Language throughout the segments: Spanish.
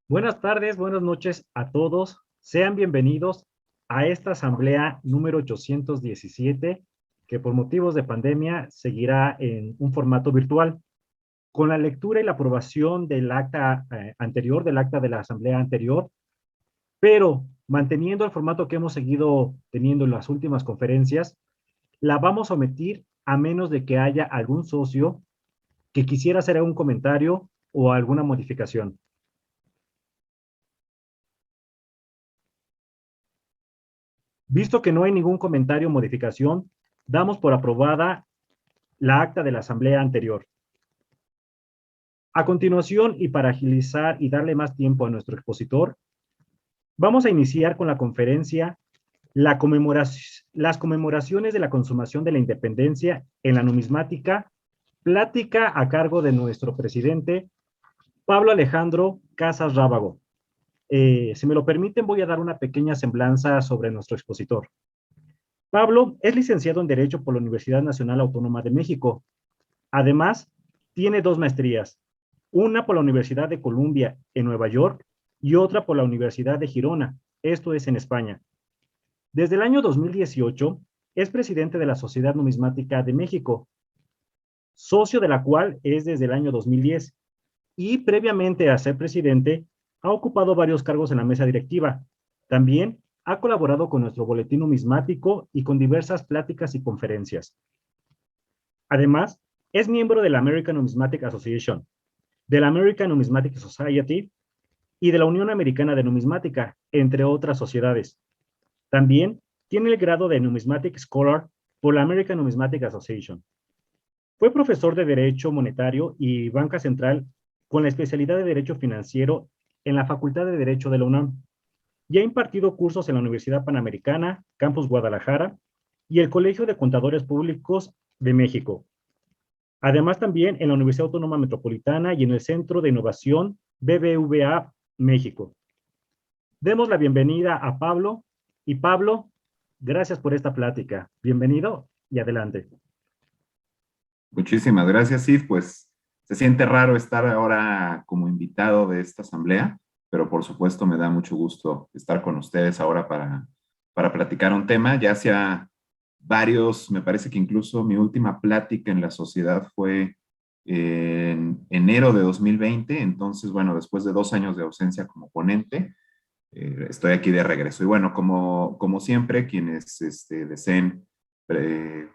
Buenas tardes, buenas noches a todos. Sean bienvenidos a esta asamblea número 817, que por motivos de pandemia seguirá en un formato virtual. Con la lectura y la aprobación del acta anterior, del acta de la asamblea anterior, pero manteniendo el formato que hemos seguido teniendo en las últimas conferencias, la vamos a omitir a menos de que haya algún socio que quisiera hacer algún comentario o alguna modificación. Visto que no hay ningún comentario o modificación, damos por aprobada la acta de la asamblea anterior. A continuación, y para agilizar y darle más tiempo a nuestro expositor, vamos a iniciar con la conferencia las conmemoraciones de la consumación de la independencia en la numismática, plática a cargo de nuestro presidente, Pablo Alejandro Casas Rábago. Si me lo permiten, voy a dar una pequeña semblanza sobre nuestro expositor. Pablo es licenciado en Derecho por la Universidad Nacional Autónoma de México. Además, tiene dos maestrías, una por la Universidad de Columbia en Nueva York y otra por la Universidad de Girona, esto es en España. Desde el año 2018 es presidente de la Sociedad Numismática de México, socio de la cual es desde el año 2010, y previamente a ser presidente ha ocupado varios cargos en la mesa directiva. También ha colaborado con nuestro boletín numismático y con diversas pláticas y conferencias. Además, es miembro de la American Numismatic Association, de la American Numismatic Society y de la Unión Americana de Numismática, entre otras sociedades. También tiene el grado de Numismatic Scholar por la American Numismatic Association. Fue profesor de Derecho Monetario y Banca Central con la especialidad de Derecho Financiero en la Facultad de Derecho de la UNAM y ha impartido cursos en la Universidad Panamericana, Campus Guadalajara y el Colegio de Contadores Públicos de México. Además, también en la Universidad Autónoma Metropolitana y en el Centro de Innovación BBVA México. Demos la bienvenida a Pablo. Y Pablo, gracias por esta plática. Bienvenido y adelante. Muchísimas gracias, Sid. Pues se siente raro estar ahora como invitado de esta asamblea, pero por supuesto me da mucho gusto estar con ustedes ahora para platicar un tema. Ya hacía varios, me parece que incluso mi última plática en la sociedad fue en enero de 2020, entonces, bueno, después de 2 años de ausencia como ponente, estoy aquí de regreso. Y bueno, como siempre, quienes deseen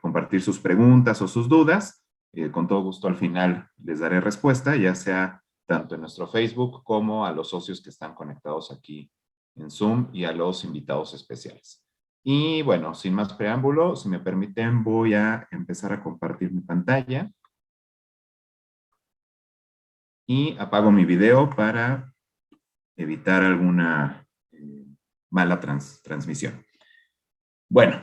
compartir sus preguntas o sus dudas, con todo gusto al final les daré respuesta, ya sea tanto en nuestro Facebook como a los socios que están conectados aquí en Zoom y a los invitados especiales. Y bueno, sin más preámbulo, si me permiten, voy a empezar a compartir mi pantalla y apago mi video para evitar alguna mala transmisión. Bueno,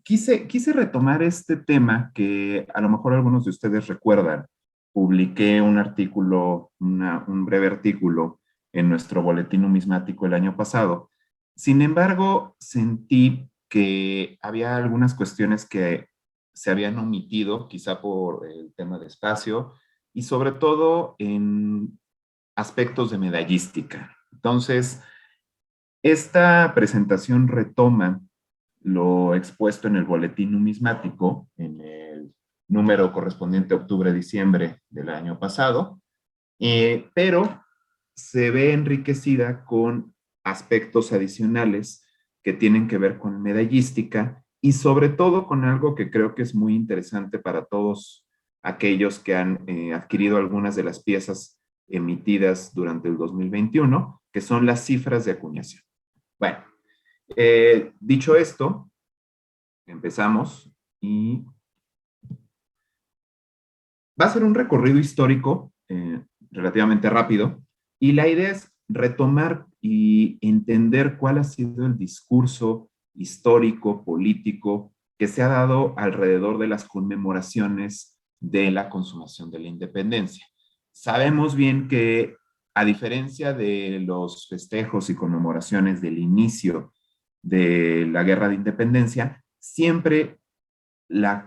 quise retomar este tema que a lo mejor algunos de ustedes recuerdan. Publiqué un artículo, un breve artículo en nuestro boletín numismático el año pasado. Sin embargo, sentí que había algunas cuestiones que se habían omitido, quizá por el tema de espacio, y sobre todo en aspectos de medallística. Entonces, esta presentación retoma lo expuesto en el boletín numismático, en el número correspondiente a octubre-diciembre del año pasado, pero se ve enriquecida con aspectos adicionales que tienen que ver con medallística y sobre todo con algo que creo que es muy interesante para todos aquellos que han adquirido algunas de las piezas emitidas durante el 2021, que son las cifras de acuñación. Bueno, dicho esto, empezamos y va a ser un recorrido histórico relativamente rápido y la idea es retomar y entender cuál ha sido el discurso histórico, político que se ha dado alrededor de las conmemoraciones de la consumación de la independencia. Sabemos bien que a diferencia de los festejos y conmemoraciones del inicio de la guerra de independencia, siempre la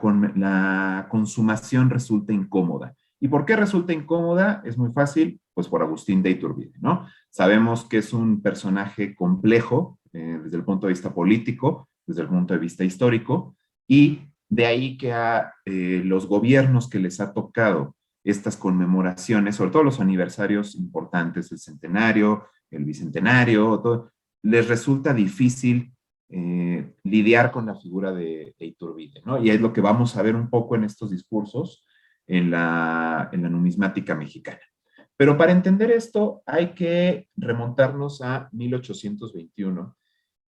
consumación resulta incómoda. ¿Y por qué resulta incómoda? Es muy fácil, pues por Agustín de Iturbide, ¿no? Sabemos que es un personaje complejo desde el punto de vista político, desde el punto de vista histórico, y de ahí que a los gobiernos que les ha tocado estas conmemoraciones, sobre todo los aniversarios importantes, el centenario, el bicentenario, todo, les resulta difícil lidiar con la figura de Iturbide, ¿no? Y es lo que vamos a ver un poco en estos discursos en la numismática mexicana. Pero para entender esto hay que remontarnos a 1821,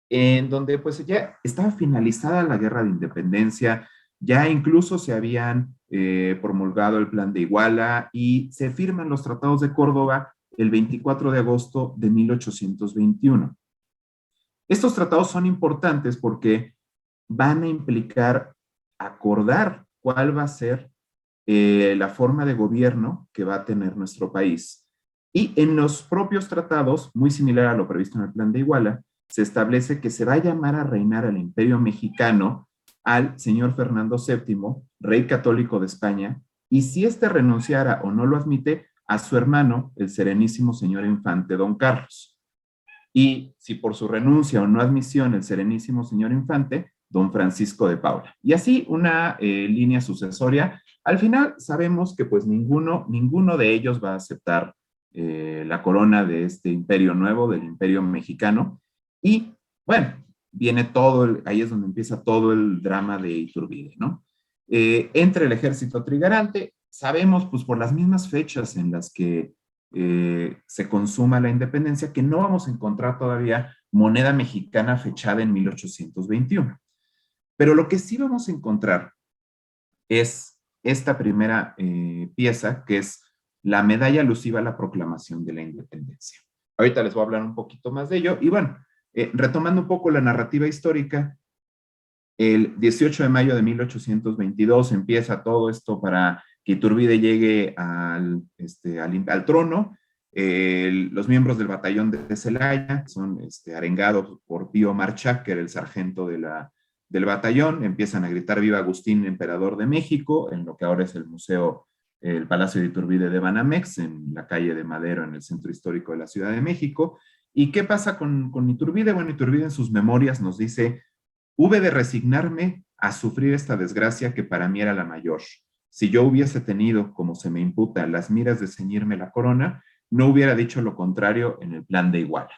en donde pues ya estaba finalizada la guerra de independencia, ya incluso se habían promulgado el plan de Iguala y se firman los tratados de Córdoba el 24 de agosto de 1821. Estos tratados son importantes porque van a implicar acordar cuál va a ser la forma de gobierno que va a tener nuestro país. Y en los propios tratados, muy similar a lo previsto en el plan de Iguala, se establece que se va a llamar a reinar al Imperio Mexicano al señor Fernando VII, rey católico de España, y si éste renunciara o no lo admite, a su hermano, el serenísimo señor infante Don Carlos. Y si por su renuncia o no admisión el serenísimo señor infante, don Francisco de Paula. Y así una línea sucesoria. Al final sabemos que pues ninguno de ellos va a aceptar la corona de este imperio nuevo, del imperio mexicano. Y bueno, viene todo, ahí es donde empieza todo el drama de Iturbide, ¿no? Entre el ejército trigarante, sabemos pues por las mismas fechas en las que se consuma la independencia, que no vamos a encontrar todavía moneda mexicana fechada en 1821. Pero lo que sí vamos a encontrar es esta primera pieza, que es la medalla alusiva a la proclamación de la independencia. Ahorita les voy a hablar un poquito más de ello. Y bueno, retomando un poco la narrativa histórica, el 18 de mayo de 1822 empieza todo esto para que Iturbide llegue al trono. Los miembros del batallón de Celaya son arengados por Pío Marchak, que era el sargento del batallón. Empiezan a gritar viva Agustín, emperador de México, en lo que ahora es el museo, el Palacio de Iturbide de Banamex, en la calle de Madero, en el centro histórico de la Ciudad de México. ¿Y qué pasa con Iturbide? Bueno, Iturbide en sus memorias nos dice: hube de resignarme a sufrir esta desgracia que para mí era la mayor. Si yo hubiese tenido, como se me imputa, las miras de ceñirme la corona, no hubiera dicho lo contrario en el plan de Iguala.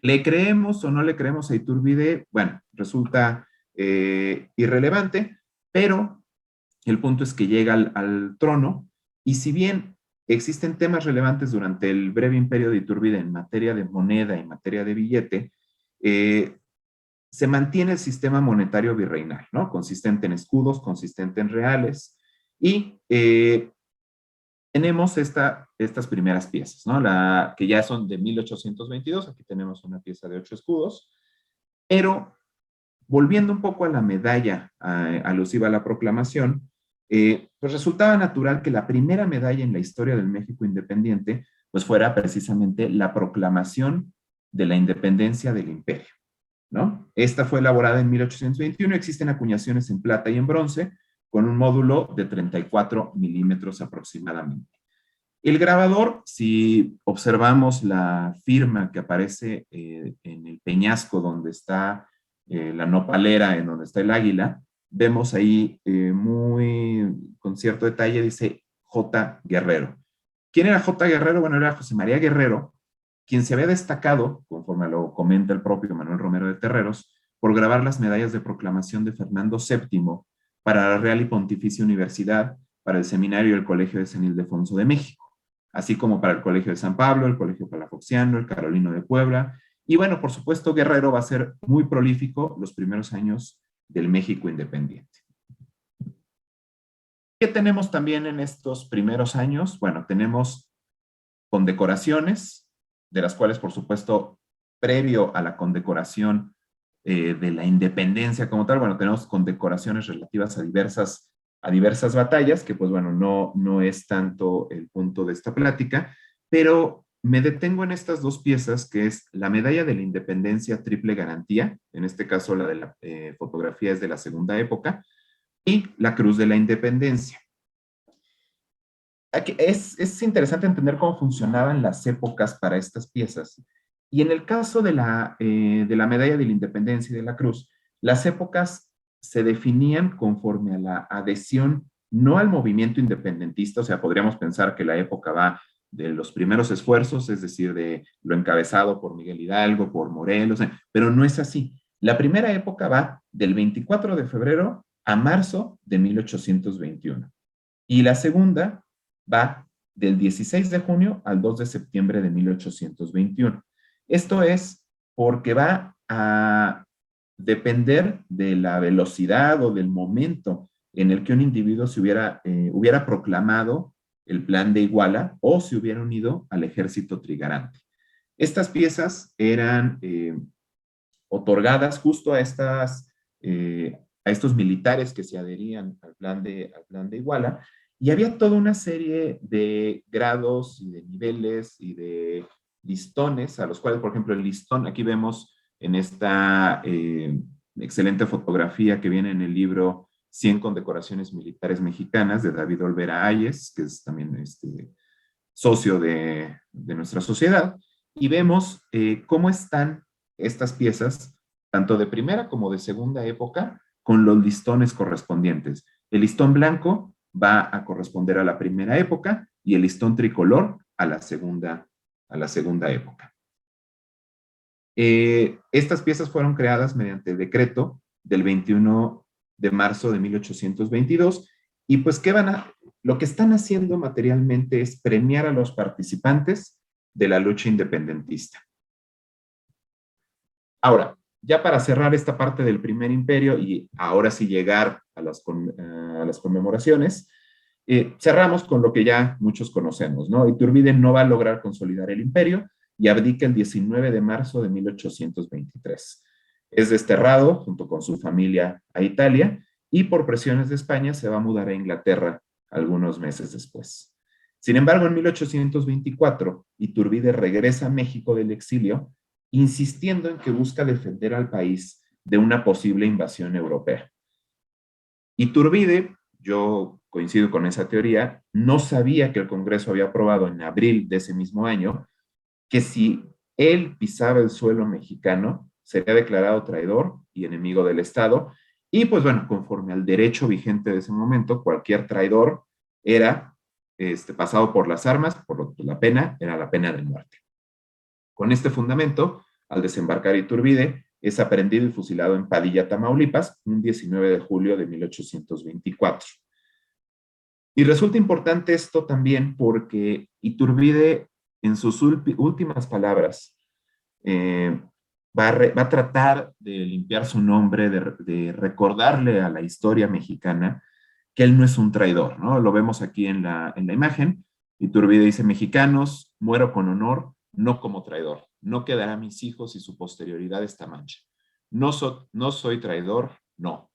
¿Le creemos o no le creemos a Iturbide? Bueno, resulta irrelevante, pero el punto es que llega al trono, y si bien existen temas relevantes durante el breve imperio de Iturbide en materia de moneda y en materia de billete, se mantiene el sistema monetario virreinal, ¿no? Consistente en escudos, consistente en reales, y tenemos estas primeras piezas, ¿no? Que ya son de 1822, aquí tenemos una pieza de 8 escudos, pero volviendo un poco a la medalla alusiva a la proclamación, pues resultaba natural que la primera medalla en la historia del México independiente pues fuera precisamente la proclamación de la independencia del imperio, ¿no? Esta fue elaborada en 1821, existen acuñaciones en plata y en bronce con un módulo de 34 milímetros aproximadamente. El grabador, si observamos la firma que aparece en el peñasco donde está la nopalera, en donde está el águila, vemos ahí con cierto detalle, dice J. Guerrero. ¿Quién era J. Guerrero? Bueno, era José María Guerrero, quien se había destacado, conforme lo comenta el propio Manuel Romero de Terreros, por grabar las medallas de proclamación de Fernando VII para la Real y Pontificia Universidad, para el Seminario y el Colegio de San Ildefonso de México, así como para el Colegio de San Pablo, el Colegio Palafoxiano, el Carolino de Puebla. Y bueno, por supuesto, Guerrero va a ser muy prolífico los primeros años del México independiente. ¿Qué tenemos también en estos primeros años? Bueno, tenemos condecoraciones, de las cuales, por supuesto, previo a la condecoración de la independencia como tal, bueno, tenemos condecoraciones relativas a diversas batallas, que pues bueno, no es tanto el punto de esta plática, pero me detengo en estas dos piezas, que es la medalla de la independencia triple garantía, en este caso la de la fotografía es de la segunda época, y la cruz de la independencia. aquí es interesante entender cómo funcionaban las épocas para estas piezas. Y en el caso de la medalla de la independencia y de la cruz, las épocas se definían conforme a la adhesión, no al movimiento independentista, o sea, podríamos pensar que la época va de los primeros esfuerzos, es decir, de lo encabezado por Miguel Hidalgo, por Morelos, pero no es así. La primera época va del 24 de febrero a marzo de 1821 y la segunda va del 16 de junio al 2 de septiembre de 1821. Esto es porque va a depender de la velocidad o del momento en el que un individuo se hubiera proclamado el plan de Iguala o se hubiera unido al ejército trigarante. Estas piezas eran otorgadas justo a estos militares que se adherían al plan de Iguala, y había toda una serie de grados y de niveles y de listones, a los cuales, por ejemplo, el listón, aquí vemos en esta excelente fotografía que viene en el libro 100 condecoraciones militares mexicanas de David Olvera Ayes, que es también socio de nuestra sociedad, y vemos cómo están estas piezas, tanto de primera como de segunda época, con los listones correspondientes. El listón blanco va a corresponder a la primera época y el listón tricolor a la segunda época. Estas piezas fueron creadas mediante decreto del 21 de marzo de 1822 y pues lo que están haciendo materialmente es premiar a los participantes de la lucha independentista. Ahora, ya para cerrar esta parte del primer imperio y ahora sí llegar a las conmemoraciones, cerramos con lo que ya muchos conocemos, ¿no? Iturbide no va a lograr consolidar el imperio y abdica el 19 de marzo de 1823. Es desterrado junto con su familia a Italia y por presiones de España se va a mudar a Inglaterra algunos meses después. Sin embargo, en 1824, Iturbide regresa a México del exilio, insistiendo en que busca defender al país de una posible invasión europea. Iturbide, yo coincido con esa teoría, no sabía que el Congreso había aprobado en abril de ese mismo año que si él pisaba el suelo mexicano, sería declarado traidor y enemigo del Estado. Y pues bueno, conforme al derecho vigente de ese momento, cualquier traidor era pasado por las armas, por lo que la pena era la pena de muerte. Con este fundamento, al desembarcar Iturbide, es aprehendido y fusilado en Padilla, Tamaulipas, un 19 de julio de 1824. Y resulta importante esto también porque Iturbide, en sus últimas palabras, va a tratar de limpiar su nombre, de recordarle a la historia mexicana que él no es un traidor, ¿no? Lo vemos aquí en la imagen. Iturbide dice: mexicanos, muero con honor, no como traidor. No quedará mis hijos y su posterioridad esta mancha. No soy traidor, no.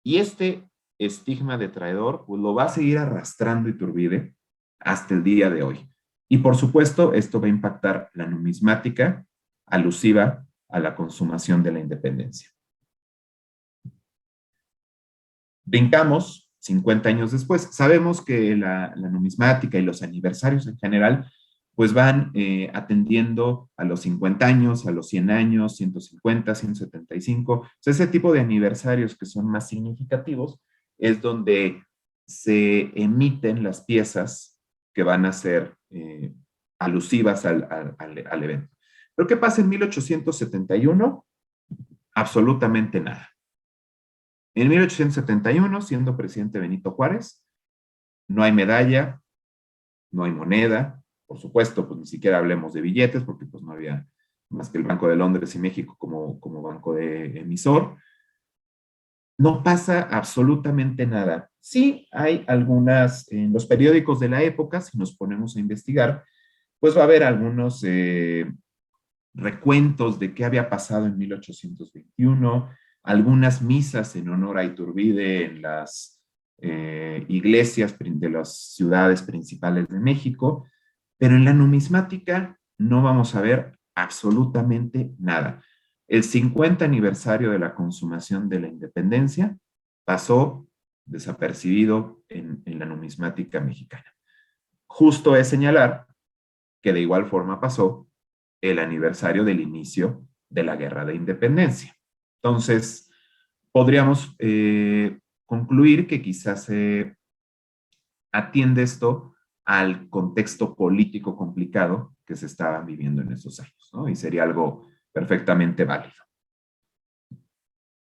Y este estigma de traidor pues, lo va a seguir arrastrando Iturbide hasta el día de hoy. Y por supuesto, esto va a impactar la numismática alusiva a la consumación de la independencia. Brincamos 50 años después. Sabemos que la numismática y los aniversarios en general pues van atendiendo a los 50 años, a los 100 años, 150, 175. O sea, ese tipo de aniversarios que son más significativos es donde se emiten las piezas que van a ser alusivas al evento. ¿Pero qué pasa en 1871? Absolutamente nada. En 1871, siendo presidente Benito Juárez, no hay medalla, no hay moneda, por supuesto, pues ni siquiera hablemos de billetes, porque pues no había más que el Banco de Londres y México como banco de emisor. No pasa absolutamente nada. Sí hay algunas, en los periódicos de la época, si nos ponemos a investigar, pues va a haber algunos recuentos de qué había pasado en 1821, algunas misas en honor a Iturbide en las iglesias de las ciudades principales de México, pero en la numismática no vamos a ver absolutamente nada. El 50 aniversario de la consumación de la independencia pasó desapercibido en la numismática mexicana. Justo es señalar que de igual forma pasó el aniversario del inicio de la Guerra de Independencia. Entonces, podríamos concluir que quizás se atiende esto al contexto político complicado que se estaba viviendo en esos años, ¿no? Y sería algo perfectamente válido.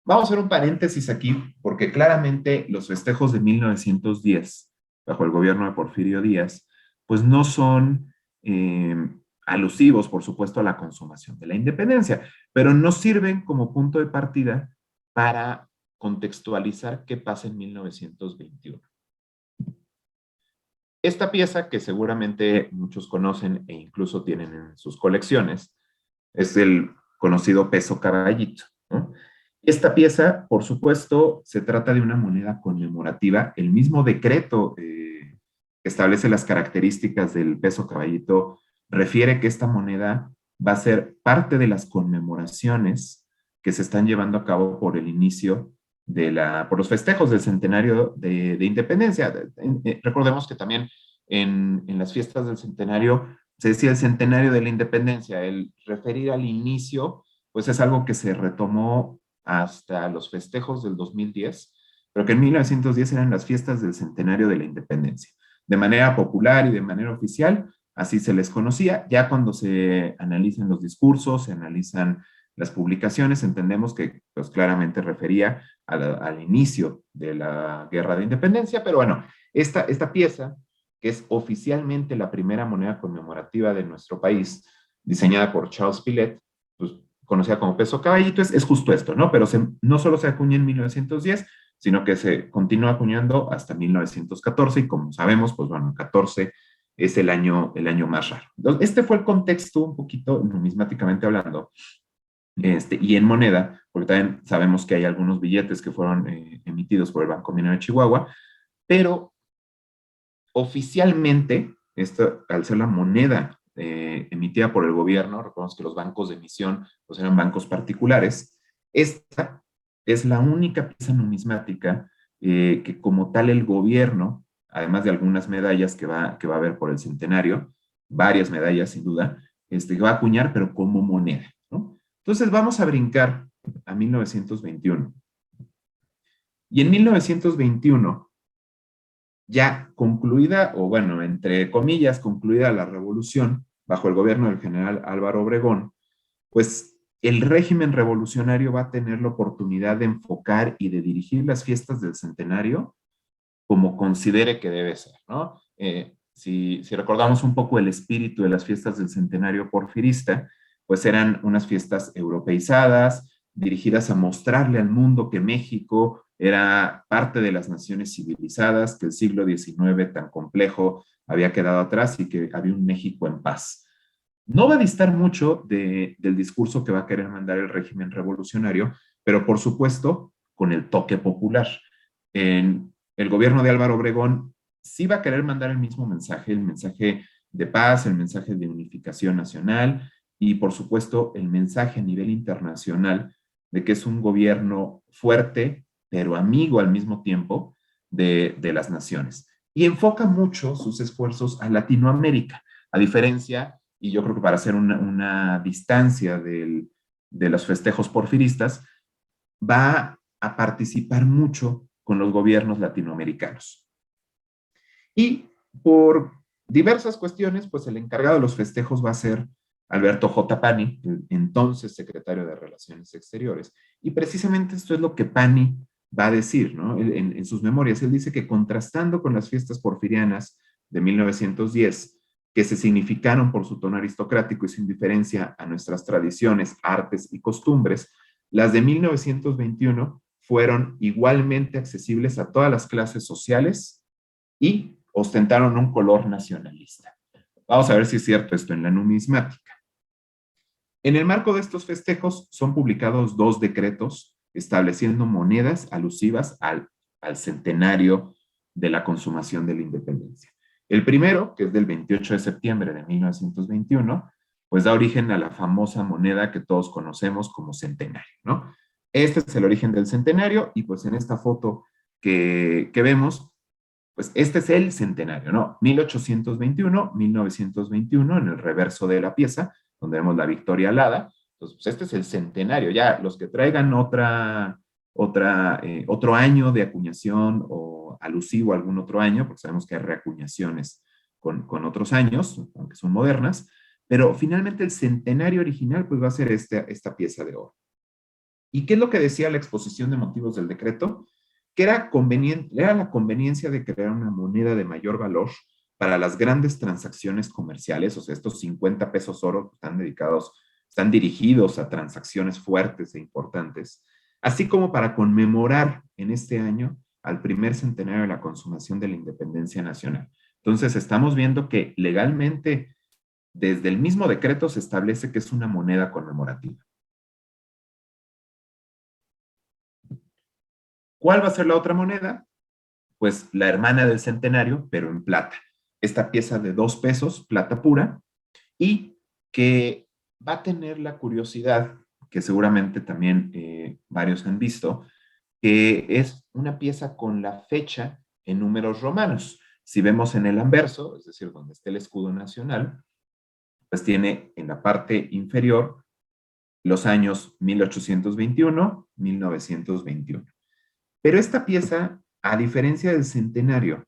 Vamos a hacer un paréntesis aquí, porque claramente los festejos de 1910, bajo el gobierno de Porfirio Díaz, pues no son alusivos, por supuesto, a la consumación de la independencia, pero nos sirven como punto de partida para contextualizar qué pasa en 1921. Esta pieza, que seguramente muchos conocen e incluso tienen en sus colecciones, es el conocido peso caballito, ¿no? Esta pieza, por supuesto, se trata de una moneda conmemorativa. El mismo decreto que establece las características del peso caballito refiere que esta moneda va a ser parte de las conmemoraciones que se están llevando a cabo por el inicio por los festejos del centenario de independencia. Recordemos que también en las fiestas del centenario se decía el centenario de la independencia. El referir al inicio, pues es algo que se retomó hasta los festejos del 2010, pero que en 1910 eran las fiestas del centenario de la independencia. De manera popular y de manera oficial, así se les conocía. Ya cuando se analizan los discursos, se analizan las publicaciones, entendemos que pues claramente refería al inicio de la Guerra de Independencia, pero bueno, esta pieza, que es oficialmente la primera moneda conmemorativa de nuestro país, diseñada por Charles Pillet, pues conocida como peso caballito, es justo esto, ¿no? Pero no solo se acuña en 1910, sino que se continúa acuñando hasta 1914, y como sabemos, pues bueno, 14 es el año más raro. Entonces, este fue el contexto un poquito numismáticamente hablando, y en moneda, porque también sabemos que hay algunos billetes que fueron emitidos por el Banco Minero de Chihuahua, pero oficialmente, esto, al ser la moneda emitida por el gobierno, recordemos que los bancos de emisión pues eran bancos particulares, esta es la única pieza numismática que como tal el gobierno, además de algunas medallas que va a haber por el centenario, varias medallas sin duda, va a acuñar, pero como moneda, ¿no? Entonces vamos a brincar a 1921. Y en 1921, ya concluida, o bueno, entre comillas, concluida la revolución bajo el gobierno del general Álvaro Obregón, pues el régimen revolucionario va a tener la oportunidad de enfocar y de dirigir las fiestas del centenario como considere que debe ser, ¿no? Si recordamos un poco el espíritu de las fiestas del centenario porfirista, pues eran unas fiestas europeizadas, dirigidas a mostrarle al mundo que México era parte de las naciones civilizadas, que el siglo XIX tan complejo había quedado atrás y que había un México en paz. No va a distar mucho del discurso que va a querer mandar el régimen revolucionario, pero por supuesto con el toque popular. En el gobierno de Álvaro Obregón sí va a querer mandar el mismo mensaje, el mensaje de paz, el mensaje de unificación nacional y por supuesto el mensaje a nivel internacional de que es un gobierno fuerte, pero amigo al mismo tiempo de las naciones. Y enfoca mucho sus esfuerzos a Latinoamérica, a diferencia, y yo creo que para hacer una distancia de los festejos porfiristas, va a participar mucho con los gobiernos latinoamericanos. Y por diversas cuestiones, pues el encargado de los festejos va a ser Alberto J. Pani, el entonces secretario de Relaciones Exteriores. Y precisamente esto es lo que Pani va a decir, ¿no? En sus memorias, él dice que contrastando con las fiestas porfirianas de 1910, que se significaron por su tono aristocrático y su indiferencia a nuestras tradiciones, artes y costumbres, las de 1921 fueron igualmente accesibles a todas las clases sociales y ostentaron un color nacionalista. Vamos a ver si es cierto esto en la numismática. En el marco de estos festejos son publicados 2 decretos estableciendo monedas alusivas al centenario de la consumación de la independencia. El primero, que es del 28 de septiembre de 1921, pues da origen a la famosa moneda que todos conocemos como centenario, ¿no? Este es el origen del centenario y pues en esta foto que vemos, pues este es el centenario, ¿no? 1821, 1921, en el reverso de la pieza, donde vemos la Victoria alada. Entonces, pues este es el centenario. Ya los que traigan otro año de acuñación o alusivo a algún otro año, porque sabemos que hay reacuñaciones con otros años, aunque son modernas, pero finalmente el centenario original pues va a ser esta pieza de oro. ¿Y qué es lo que decía la exposición de motivos del decreto? Que era la conveniencia de crear una moneda de mayor valor para las grandes transacciones comerciales, o sea, estos 50 pesos oro están dirigidos a transacciones fuertes e importantes, así como para conmemorar en este año al primer centenario de la consumación de la independencia nacional. Entonces, estamos viendo que legalmente, desde el mismo decreto, se establece que es una moneda conmemorativa. ¿Cuál va a ser la otra moneda? Pues la hermana del centenario, pero en plata. Esta pieza de 2 pesos, plata pura, y que va a tener la curiosidad, que seguramente también varios han visto, que es una pieza con la fecha en números romanos. Si vemos en el anverso, es decir, donde está el escudo nacional, pues tiene en la parte inferior los años 1821, 1921. Pero esta pieza, a diferencia del centenario,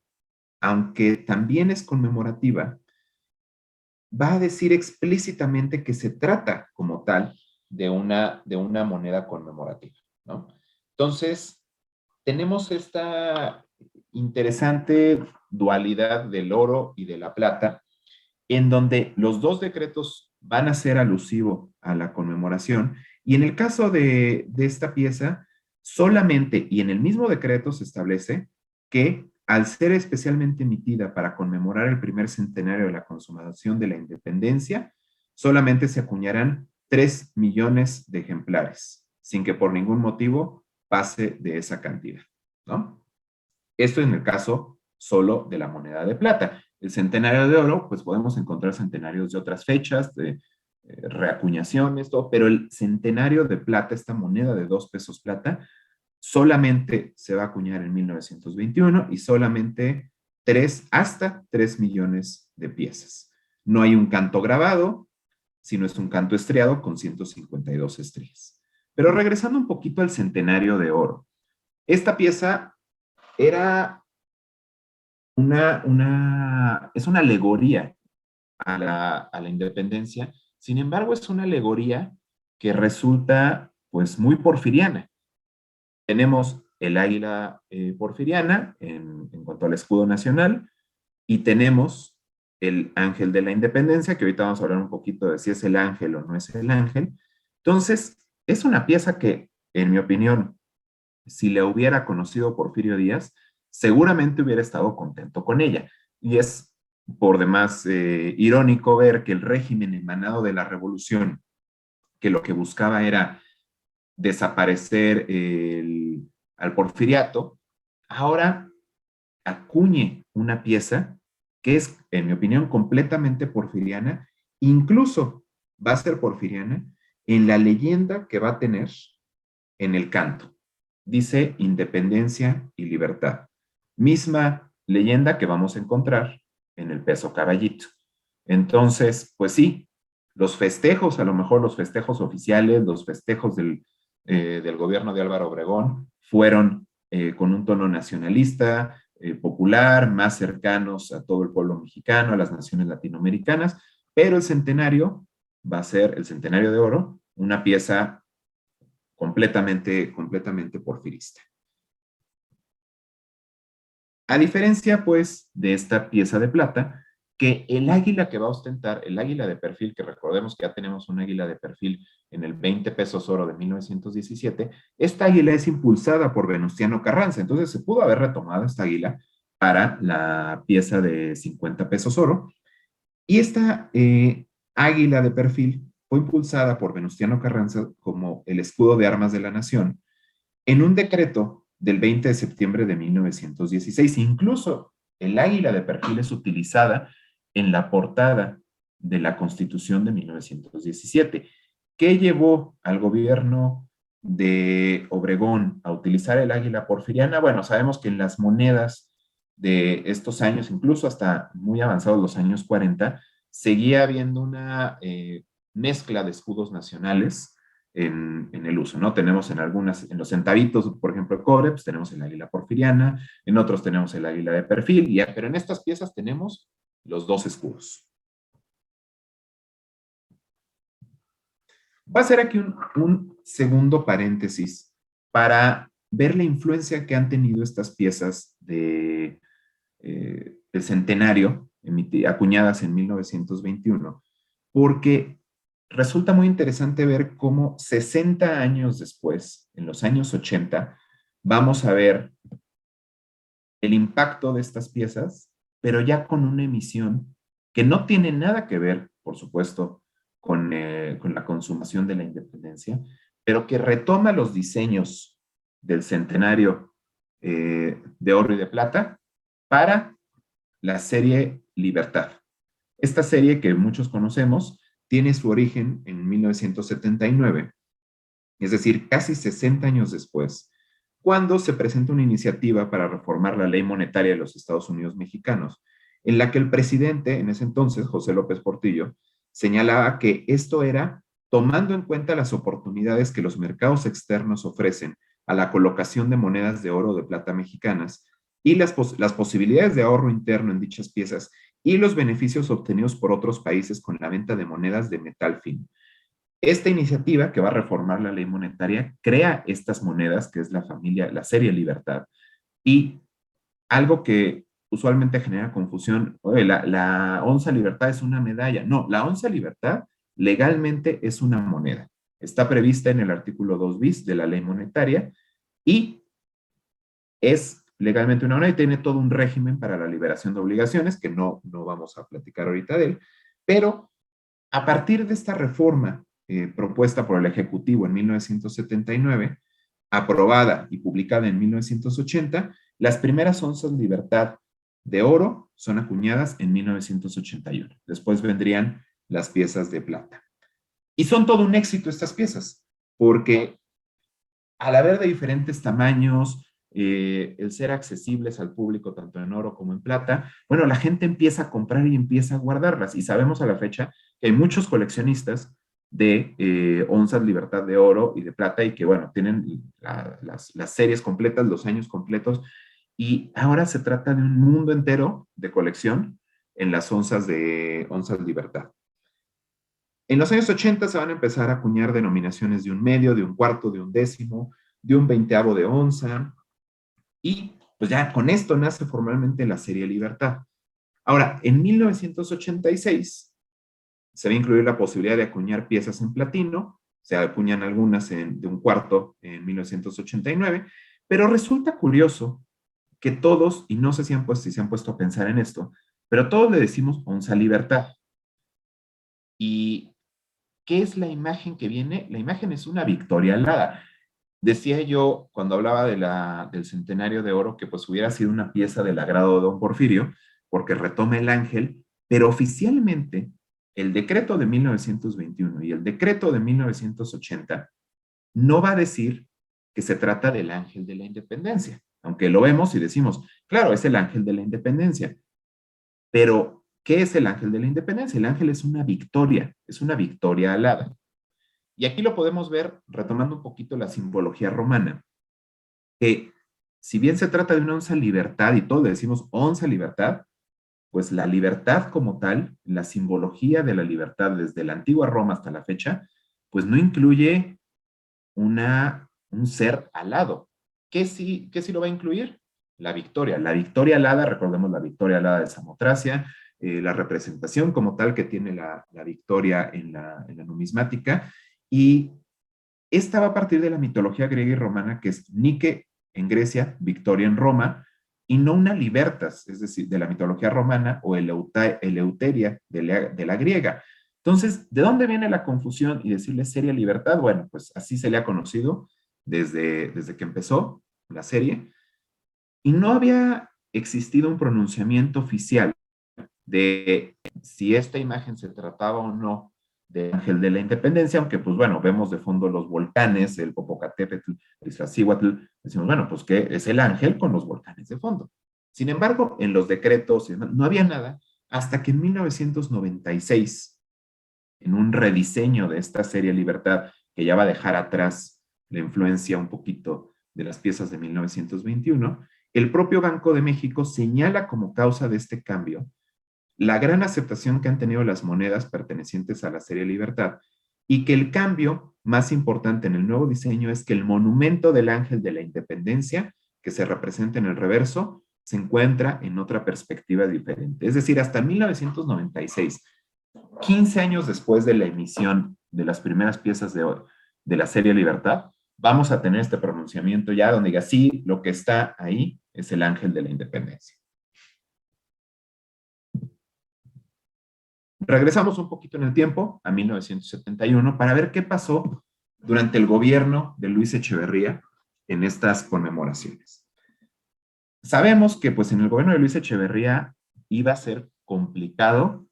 aunque también es conmemorativa, va a decir explícitamente que se trata como tal de una moneda conmemorativa, ¿no? Entonces, tenemos esta interesante dualidad del oro y de la plata, en donde los dos decretos van a ser alusivos a la conmemoración, y en el caso de esta pieza, solamente, y en el mismo decreto se establece que al ser especialmente emitida para conmemorar el primer centenario de la consumación de la independencia, solamente se acuñarán 3 millones de ejemplares, sin que por ningún motivo pase de esa cantidad, ¿no? Esto en el caso solo de la moneda de plata. El centenario de oro, pues podemos encontrar centenarios de otras fechas, de reacuñaciones, todo, pero el centenario de plata, esta moneda de 2 pesos plata, solamente se va a acuñar en 1921 y solamente hasta 3 millones de piezas. No hay un canto grabado, sino es un canto estriado con 152 estrías. Pero regresando un poquito al centenario de oro, esta pieza era es una alegoría a la independencia. Sin embargo, es una alegoría que resulta pues muy porfiriana. Tenemos el águila porfiriana en cuanto al escudo nacional, y tenemos el ángel de la independencia, que ahorita vamos a hablar un poquito de si es el ángel o no es el ángel. Entonces, es una pieza que, en mi opinión, si le hubiera conocido Porfirio Díaz, seguramente hubiera estado contento con ella. Y es por demás irónico ver que el régimen emanado de la revolución, que lo que buscaba era desaparecer al porfiriato, ahora acuñe una pieza que es, en mi opinión, completamente porfiriana, incluso va a ser porfiriana en la leyenda que va a tener en el canto. Dice independencia y libertad. Misma leyenda que vamos a encontrar en el peso caballito. Entonces, pues sí, los festejos, a lo mejor los festejos oficiales, los festejos del gobierno de Álvaro Obregón fueron con un tono nacionalista, popular, más cercanos a todo el pueblo mexicano, a las naciones latinoamericanas, pero el centenario va a ser, el centenario de oro, una pieza completamente porfirista. A diferencia, pues, de esta pieza de plata, que el águila que va a ostentar, el águila de perfil, que recordemos que ya tenemos un águila de perfil en el 20 pesos oro de 1917, esta águila es impulsada por Venustiano Carranza, entonces se pudo haber retomado esta águila para la pieza de 50 pesos oro, y esta águila de perfil fue impulsada por Venustiano Carranza como el escudo de armas de la nación en un decreto del 20 de septiembre de 1916. Incluso el águila de perfil es utilizada en la portada de la Constitución de 1917. ¿Qué llevó al gobierno de Obregón a utilizar el águila porfiriana, bueno, sabemos que en las monedas de estos años, incluso hasta muy avanzados los años 40, seguía habiendo una mezcla de escudos nacionales en el uso, ¿no? Tenemos en algunas, en los centavitos, por ejemplo, de cobre, pues tenemos el águila porfiriana, en otros tenemos el águila de perfil, pero en estas piezas tenemos los dos escudos. Voy a hacer aquí un segundo paréntesis para ver la influencia que han tenido estas piezas del centenario, acuñadas en 1921, porque resulta muy interesante ver cómo 60 años después, en los años 80, vamos a ver el impacto de estas piezas, pero ya con una emisión que no tiene nada que ver, por supuesto, con la consumación de la independencia, pero que retoma los diseños del centenario de oro y de plata para la serie Libertad. Esta serie que muchos conocemos tiene su origen en 1979, es decir, casi 60 años después, cuando se presenta una iniciativa para reformar la ley monetaria de los Estados Unidos mexicanos, en la que el presidente, en ese entonces, José López Portillo, señalaba que esto era tomando en cuenta las oportunidades que los mercados externos ofrecen a la colocación de monedas de oro o de plata mexicanas y las posibilidades de ahorro interno en dichas piezas y los beneficios obtenidos por otros países con la venta de monedas de metal fino. Esta iniciativa, que va a reformar la ley monetaria, crea estas monedas, que es la serie Libertad, y algo que usualmente genera confusión, oye, la onza Libertad es una medalla. No, la onza Libertad legalmente es una moneda. Está prevista en el artículo 2 bis de la ley monetaria y es legalmente una moneda y tiene todo un régimen para la liberación de obligaciones, que no vamos a platicar ahorita de él, pero a partir de esta reforma propuesta por el Ejecutivo en 1979, aprobada y publicada en 1980, las primeras onzas Libertad de oro son acuñadas en 1981. Después vendrían las piezas de plata. Y son todo un éxito estas piezas, porque al haber de diferentes tamaños, el ser accesibles al público tanto en oro como en plata, bueno, la gente empieza a comprar y empieza a guardarlas. Y sabemos a la fecha que hay muchos coleccionistas de onzas Libertad de oro y de plata y que, bueno, tienen las series completas, los años completos. Y ahora se trata de un mundo entero de colección en las onzas Libertad. En los años 80 se van a empezar a acuñar denominaciones de un medio, de un cuarto, de un décimo, de un veinteavo de onza, y pues ya con esto nace formalmente la serie Libertad. Ahora, en 1986 se va a incluir la posibilidad de acuñar piezas en platino, se acuñan algunas de un cuarto en 1989, pero resulta curioso que todos, y no sé si se han puesto a pensar en esto, pero todos le decimos onza Libertad. Y ¿qué es la imagen que viene? La imagen es una victoria alada. Decía yo cuando hablaba del centenario de oro que pues hubiera sido una pieza del agrado de don Porfirio, porque retoma el ángel, pero oficialmente el decreto de 1921 y el decreto de 1980 no va a decir que se trata del ángel de la independencia, aunque lo vemos y decimos, claro, es el ángel de la independencia, pero ¿qué es el ángel de la independencia? El ángel es una victoria alada. Y aquí lo podemos ver retomando un poquito la simbología romana, que si bien se trata de una onza libertad y todos le decimos onza libertad, pues la libertad como tal, la simbología de la libertad desde la antigua Roma hasta la fecha, pues no incluye un ser alado. ¿Qué sí lo va a incluir? La victoria alada, recordemos la victoria alada de Samotracia, la representación como tal que tiene la victoria en la numismática, y esta va a partir de la mitología griega y romana, que es Nike en Grecia, victoria en Roma, y no una libertas, es decir, de la mitología romana, o eleuteria de la griega. Entonces, ¿de dónde viene la confusión y decirle serie libertad? Bueno, pues así se le ha conocido desde que empezó la serie, y no había existido un pronunciamiento oficial de si esta imagen se trataba o no del Ángel de la Independencia, aunque pues bueno, vemos de fondo los volcanes, el Popocatépetl, el Iztaccíhuatl, decimos, bueno, pues que es el ángel con los volcanes de fondo. Sin embargo, en los decretos no había nada hasta que en 1996, en un rediseño de esta serie Libertad, que ya va a dejar atrás la influencia un poquito de las piezas de 1921, el propio Banco de México señala como causa de este cambio la gran aceptación que han tenido las monedas pertenecientes a la serie Libertad y que el cambio más importante en el nuevo diseño es que el monumento del Ángel de la Independencia, que se representa en el reverso, se encuentra en otra perspectiva diferente. Es decir, hasta 1996, 15 años después de la emisión de las primeras piezas de la serie Libertad, vamos a tener este pronunciamiento ya donde diga, sí, lo que está ahí es el Ángel de la Independencia. Regresamos un poquito en el tiempo, a 1971, para ver qué pasó durante el gobierno de Luis Echeverría en estas conmemoraciones. Sabemos que pues en el gobierno de Luis Echeverría iba a ser complicado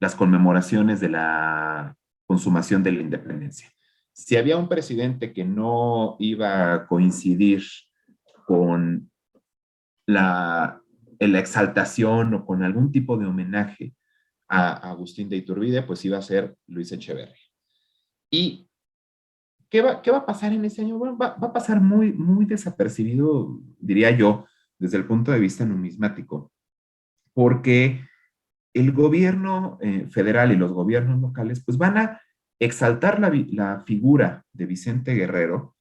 las conmemoraciones de la consumación de la independencia. Si había un presidente que no iba a coincidir con la exaltación o con algún tipo de homenaje a Agustín de Iturbide, pues iba a ser Luis Echeverría. ¿Y qué va a pasar en ese año? Bueno, va a pasar muy, muy desapercibido, diría yo, desde el punto de vista numismático, porque el gobierno federal y los gobiernos locales pues van a exaltar la figura de Vicente Guerrero,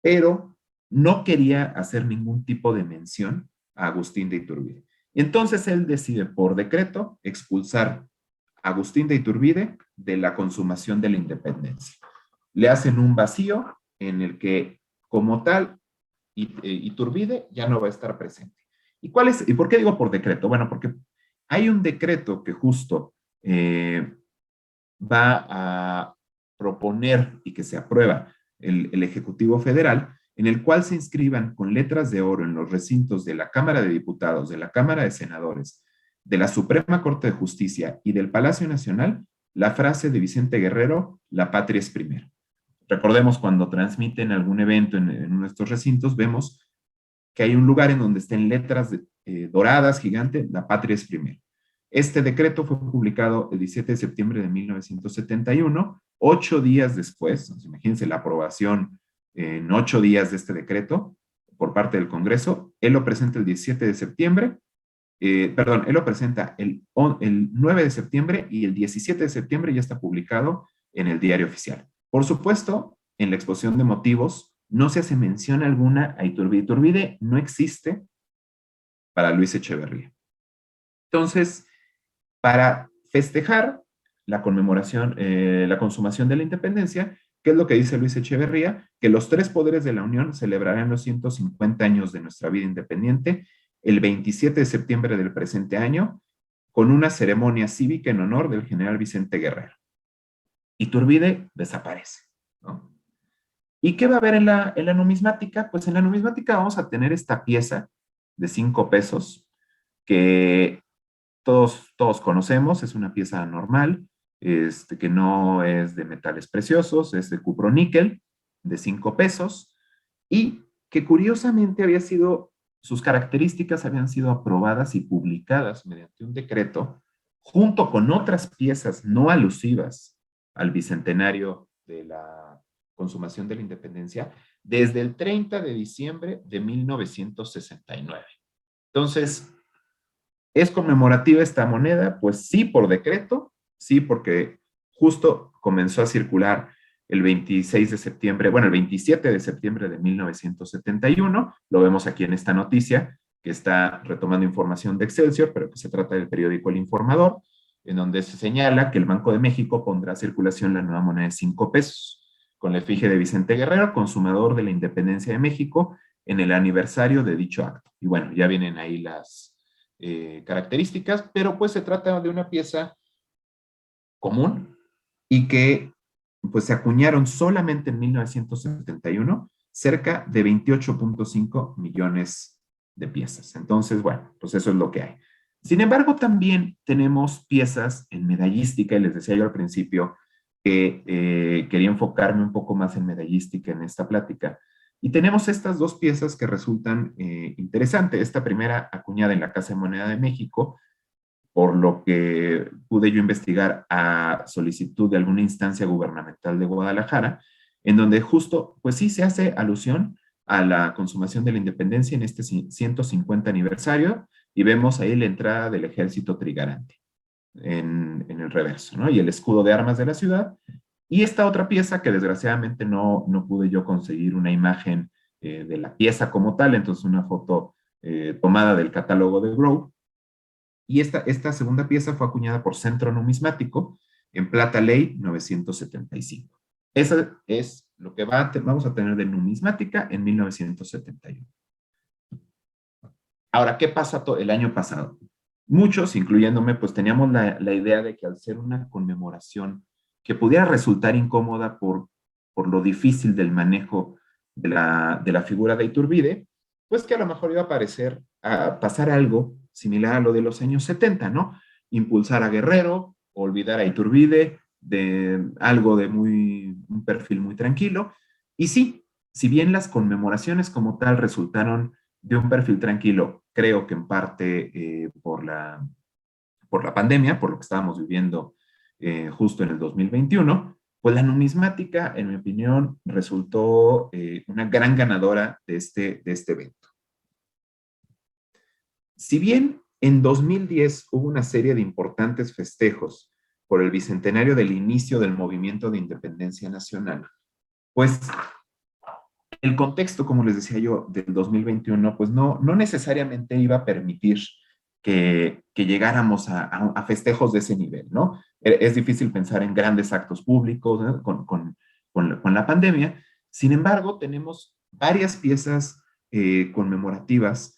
pero no quería hacer ningún tipo de mención a Agustín de Iturbide. Y entonces él decide por decreto expulsar a Agustín de Iturbide de la consumación de la independencia. Le hacen un vacío en el que, como tal, Iturbide ya no va a estar presente. ¿Y por qué digo por decreto? Bueno, porque hay un decreto que justo va a proponer y que se aprueba el Ejecutivo Federal, en el cual se inscriban con letras de oro en los recintos de la Cámara de Diputados, de la Cámara de Senadores, de la Suprema Corte de Justicia y del Palacio Nacional la frase de Vicente Guerrero, la patria es primero. Recordemos cuando transmiten algún evento en uno de estos recintos, vemos que hay un lugar en donde estén letras doradas, gigantes, la patria es primero. Este decreto fue publicado el 17 de septiembre de 1971, 8 días después, imagínense la aprobación en 8 días de este decreto por parte del Congreso. Él lo presenta el 17 de septiembre, él lo presenta el 9 de septiembre y el 17 de septiembre ya está publicado en el Diario Oficial. Por supuesto, en la exposición de motivos no se hace mención alguna a Iturbide. Iturbide no existe para Luis Echeverría. Entonces, para festejar la conmemoración, la consumación de la independencia, ¿qué es lo que dice Luis Echeverría? Que los 3 poderes de la Unión celebrarán los 150 años de nuestra vida independiente el 27 de septiembre del presente año con una ceremonia cívica en honor del general Vicente Guerrero. Iturbide desaparece, ¿no? ¿Y qué va a haber en la numismática? Pues en la numismática vamos a tener esta pieza de 5 pesos que todos conocemos, es una pieza normal, que no es de metales preciosos, es de cuproníquel, de 5 pesos, y que curiosamente sus características habían sido aprobadas y publicadas mediante un decreto, junto con otras piezas no alusivas al bicentenario de la consumación de la independencia, desde el 30 de diciembre de 1969. Entonces, ¿es conmemorativa esta moneda? Pues sí, por decreto, sí, porque justo comenzó a circular el 26 de septiembre, bueno, el 27 de septiembre de 1971, lo vemos aquí en esta noticia, que está retomando información de Excelsior, pero que se trata del periódico El Informador, en donde se señala que el Banco de México pondrá a circulación la nueva moneda de 5 pesos, con la efigie de Vicente Guerrero, consumador de la independencia de México, en el aniversario de dicho acto. Y bueno, ya vienen ahí las características, pero pues se trata de una pieza común y que pues se acuñaron solamente en 1971 cerca de 28.5 millones de piezas. Entonces, bueno, pues eso es lo que hay. Sin embargo, también tenemos piezas en medallística, y les decía yo al principio que quería enfocarme un poco más en medallística en esta plática. Y tenemos estas dos piezas que resultan interesantes. Esta primera acuñada en la Casa de Moneda de México, por lo que pude yo investigar a solicitud de alguna instancia gubernamental de Guadalajara, en donde justo, pues sí, se hace alusión a la consumación de la independencia en este 150 aniversario, y vemos ahí la entrada del ejército trigarante en el reverso, ¿no? Y el escudo de armas de la ciudad. Y esta otra pieza que desgraciadamente no pude yo conseguir una imagen de la pieza como tal, entonces una foto tomada del catálogo de Grove. Y esta segunda pieza fue acuñada por Centro Numismático en plata ley 975. Esa es lo que vamos a tener de numismática en 1971. Ahora, ¿qué pasa el año pasado? Muchos, incluyéndome, pues teníamos la idea de que al ser una conmemoración que pudiera resultar incómoda por lo difícil del manejo de la figura de Iturbide, pues que a lo mejor iba a pasar algo similar a lo de los años 70, ¿no? Impulsar a Guerrero, olvidar a Iturbide, de algo de un perfil muy tranquilo. Y sí, si bien las conmemoraciones como tal resultaron de un perfil tranquilo, creo que en parte por la pandemia, por lo que estábamos viviendo justo en el 2021, pues la numismática, en mi opinión, resultó una gran ganadora de este evento. Si bien en 2010 hubo una serie de importantes festejos por el bicentenario del inicio del movimiento de independencia nacional, pues el contexto, como les decía yo, del 2021, pues no necesariamente iba a permitir que llegáramos a festejos de ese nivel, ¿no? Es difícil pensar en grandes actos públicos, ¿no? con la pandemia. Sin embargo, tenemos varias piezas conmemorativas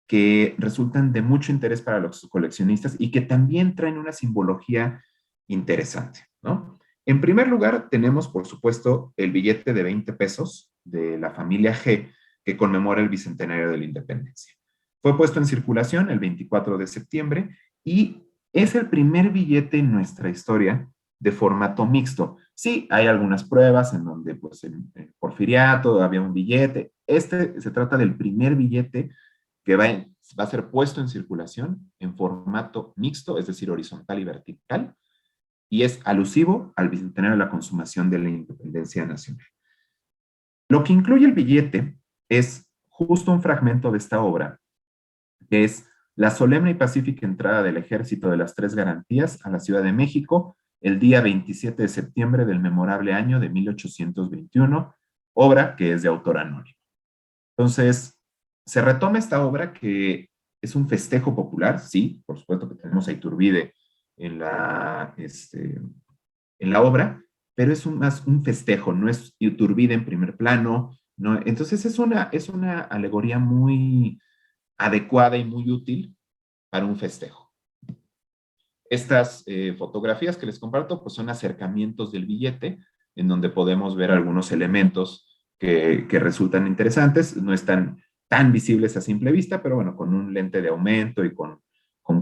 que resultan de mucho interés para los coleccionistas y que también traen una simbología interesante, ¿no? En primer lugar, tenemos, por supuesto, el billete de 20 pesos de la familia G, que conmemora el bicentenario de la independencia. Fue puesto en circulación el 24 de septiembre y es el primer billete en nuestra historia de formato mixto. Sí, hay algunas pruebas en donde, pues, en Porfiriato había un billete. Se trata del primer billete que va a ser puesto en circulación en formato mixto, es decir, horizontal y vertical, y es alusivo al bicentenario de la consumación de la independencia nacional. Lo que incluye el billete es justo un fragmento de esta obra, que es la solemne y pacífica entrada del Ejército de las Tres Garantías a la Ciudad de México el día 27 de septiembre del memorable año de 1821, obra que es de autor anónimo. Entonces, se retoma esta obra que es un festejo popular, sí, por supuesto que tenemos a Iturbide en la obra, pero es más un festejo, no es Iturbide en primer plano, ¿no? Entonces es una alegoría muy adecuada y muy útil para un festejo. Estas fotografías que les comparto pues son acercamientos del billete, en donde podemos ver algunos elementos que resultan interesantes, no están tan visibles a simple vista, pero bueno, con un lente de aumento y con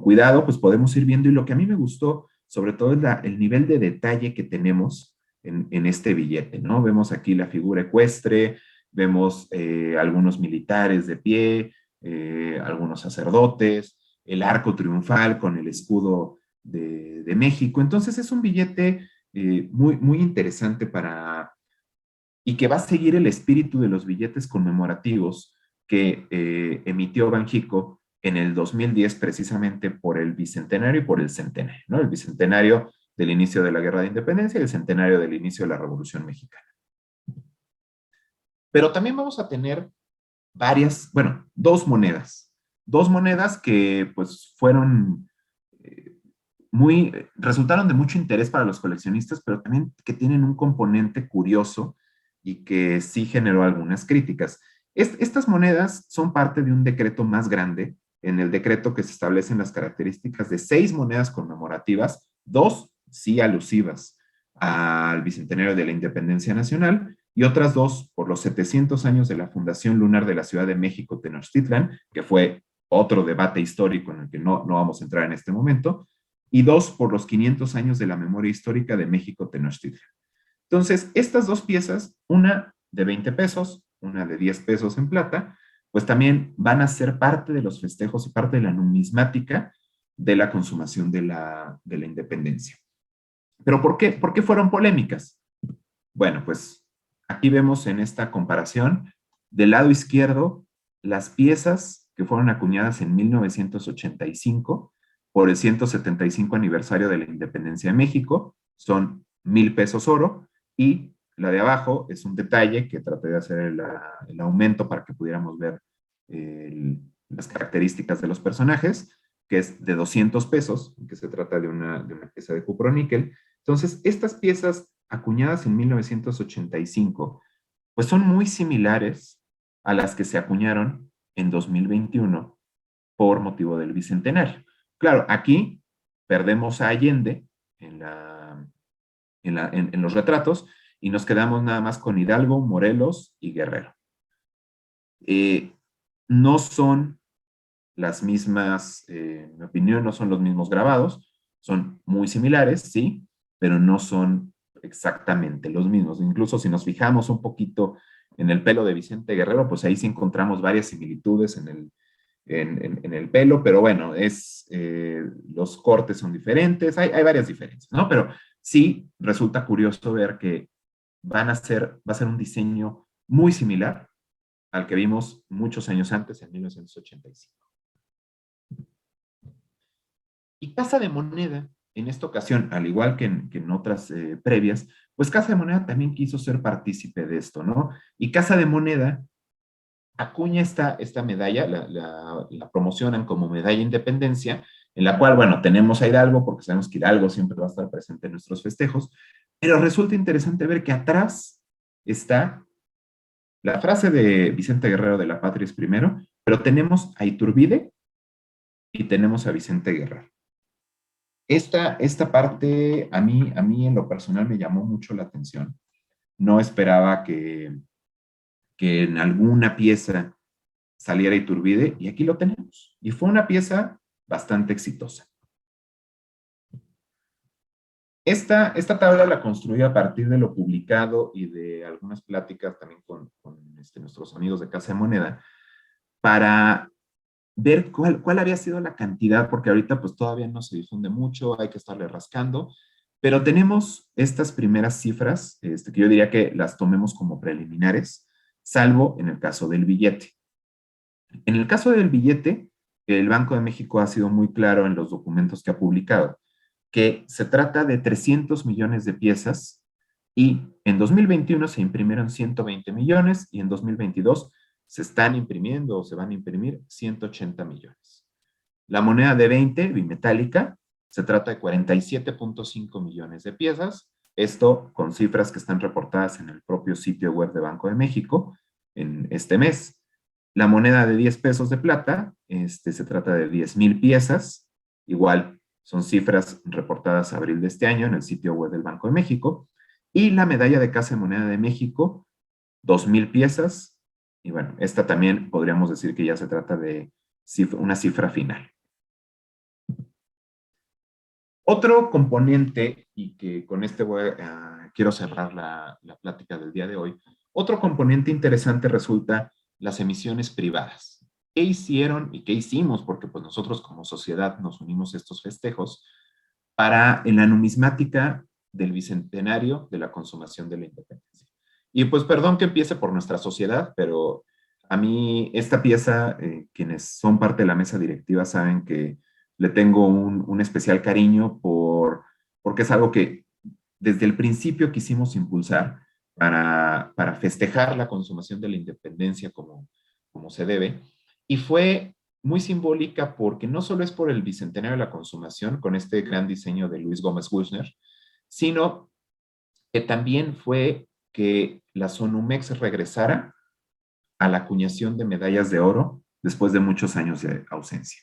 cuidado, pues podemos ir viendo. Y lo que a mí me gustó, sobre todo, es el nivel de detalle que tenemos en este billete, ¿no? Vemos aquí la figura ecuestre, vemos algunos militares de pie, algunos sacerdotes, el arco triunfal con el escudo de México. Entonces es un billete muy interesante y que va a seguir el espíritu de los billetes conmemorativos que emitió Banxico en el 2010 precisamente por el bicentenario y por el centenario, ¿no? El bicentenario del inicio de la Guerra de Independencia y el centenario del inicio de la Revolución Mexicana. Pero también vamos a tener dos monedas que pues fueron resultaron de mucho interés para los coleccionistas, pero también que tienen un componente curioso y que sí generó algunas críticas. Estas monedas son parte de un decreto más grande, en el decreto que se establecen las características de 6 monedas conmemorativas, 2 sí alusivas al Bicentenario de la Independencia Nacional y otras 2 por los 700 años de la Fundación Lunar de la Ciudad de México, Tenochtitlan, que fue otro debate histórico en el que no vamos a entrar en este momento, y 2 por los 500 años de la memoria histórica de México Tenochtitlan. Entonces, estas dos piezas, una de 20 pesos, una de 10 pesos en plata, pues también van a ser parte de los festejos y parte de la numismática de la consumación de la independencia. ¿Pero por qué fueron polémicas? Bueno, pues aquí vemos en esta comparación, del lado izquierdo, las piezas que fueron acuñadas en 1985 por el 175 aniversario de la independencia de México, son 1,000 pesos oro, y la de abajo es un detalle que traté de hacer el aumento para que pudiéramos ver las características de los personajes, que es de 200 pesos, que se trata de una pieza de cuproníquel. Entonces, estas piezas acuñadas en 1985, pues son muy similares a las que se acuñaron en 2021 por motivo del Bicentenario. Claro, aquí perdemos a Allende en los retratos y nos quedamos nada más con Hidalgo, Morelos y Guerrero. No son las mismas, en mi opinión, no son los mismos grabados, son muy similares, sí, pero no son exactamente los mismos. Incluso si nos fijamos un poquito en el pelo de Vicente Guerrero, pues ahí sí encontramos varias similitudes en el pelo, pero bueno, los cortes son diferentes, hay varias diferencias, ¿no? Pero sí resulta curioso ver que va a ser un diseño muy similar al que vimos muchos años antes, en 1985. Y Casa de Moneda, en esta ocasión, al igual que en otras previas, pues Casa de Moneda también quiso ser partícipe de esto, ¿no? Y Casa de Moneda acuña esta medalla, la promocionan como Medalla Independencia, en la cual, bueno, tenemos a Hidalgo, porque sabemos que Hidalgo siempre va a estar presente en nuestros festejos, pero resulta interesante ver que atrás está la frase de Vicente Guerrero de la patria es primero, pero tenemos a Iturbide y tenemos a Vicente Guerrero. Esta parte a mí en lo personal me llamó mucho la atención. No esperaba que en alguna pieza saliera Iturbide, y aquí lo tenemos. Y fue una pieza bastante exitosa. Esta tabla la construí a partir de lo publicado y de algunas pláticas también con nuestros amigos de Casa de Moneda, para ver cuál había sido la cantidad, porque ahorita pues todavía no se difunde mucho, hay que estarle rascando, pero tenemos estas primeras cifras, que yo diría que las tomemos como preliminares, salvo en el caso del billete. En el caso del billete, el Banco de México ha sido muy claro en los documentos que ha publicado, que se trata de 300 millones de piezas, y en 2021 se imprimieron 120 millones y en 2022 se están imprimiendo o se van a imprimir 180 millones. La moneda de 20, bimetálica, se trata de 47.5 millones de piezas, esto con cifras que están reportadas en el propio sitio web de Banco de México en este mes. La moneda de 10 pesos de plata, se trata de 10,000 piezas, igual son cifras reportadas a abril de este año en el sitio web del Banco de México. Y la medalla de Casa de Moneda de México, 2,000 piezas. Y bueno, esta también podríamos decir que ya se trata de una cifra final. Otro componente, y que con este quiero cerrar la plática del día de hoy, otro componente interesante resulta las emisiones privadas. ¿Qué hicieron y qué hicimos? Porque pues nosotros como sociedad nos unimos a estos festejos para en la numismática del bicentenario de la consumación de la independencia. Y pues perdón que empiece por nuestra sociedad, pero a mí esta pieza, quienes son parte de la mesa directiva saben que le tengo un especial cariño porque es algo que desde el principio quisimos impulsar para festejar la consumación de la independencia como se debe. Y fue muy simbólica porque no solo es por el bicentenario de la consumación, con este gran diseño de Luis Gómez Wilsner, sino que también fue que la Sonumex regresara a la acuñación de medallas de oro después de muchos años de ausencia.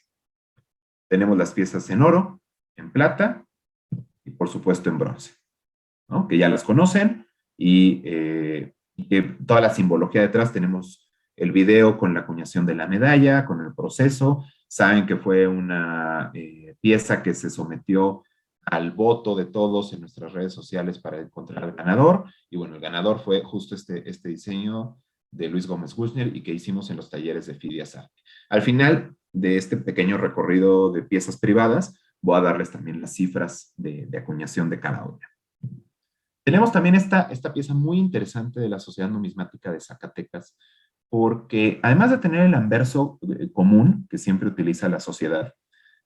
Tenemos las piezas en oro, en plata y por supuesto en bronce, ¿no? Que ya las conocen y que toda la simbología detrás. Tenemos el video con la acuñación de la medalla, con el proceso, Saben que fue una pieza que se sometió al voto de todos en nuestras redes sociales para encontrar al ganador. Y bueno, el ganador fue justo este diseño de Luis Gómez Guzner y que hicimos en los talleres de Fidias Arte. Al final de este pequeño recorrido de piezas privadas, voy a darles también las cifras de acuñación de cada una. Tenemos también esta pieza muy interesante de la Sociedad Numismática de Zacatecas, porque además de tener el anverso común que siempre utiliza la Sociedad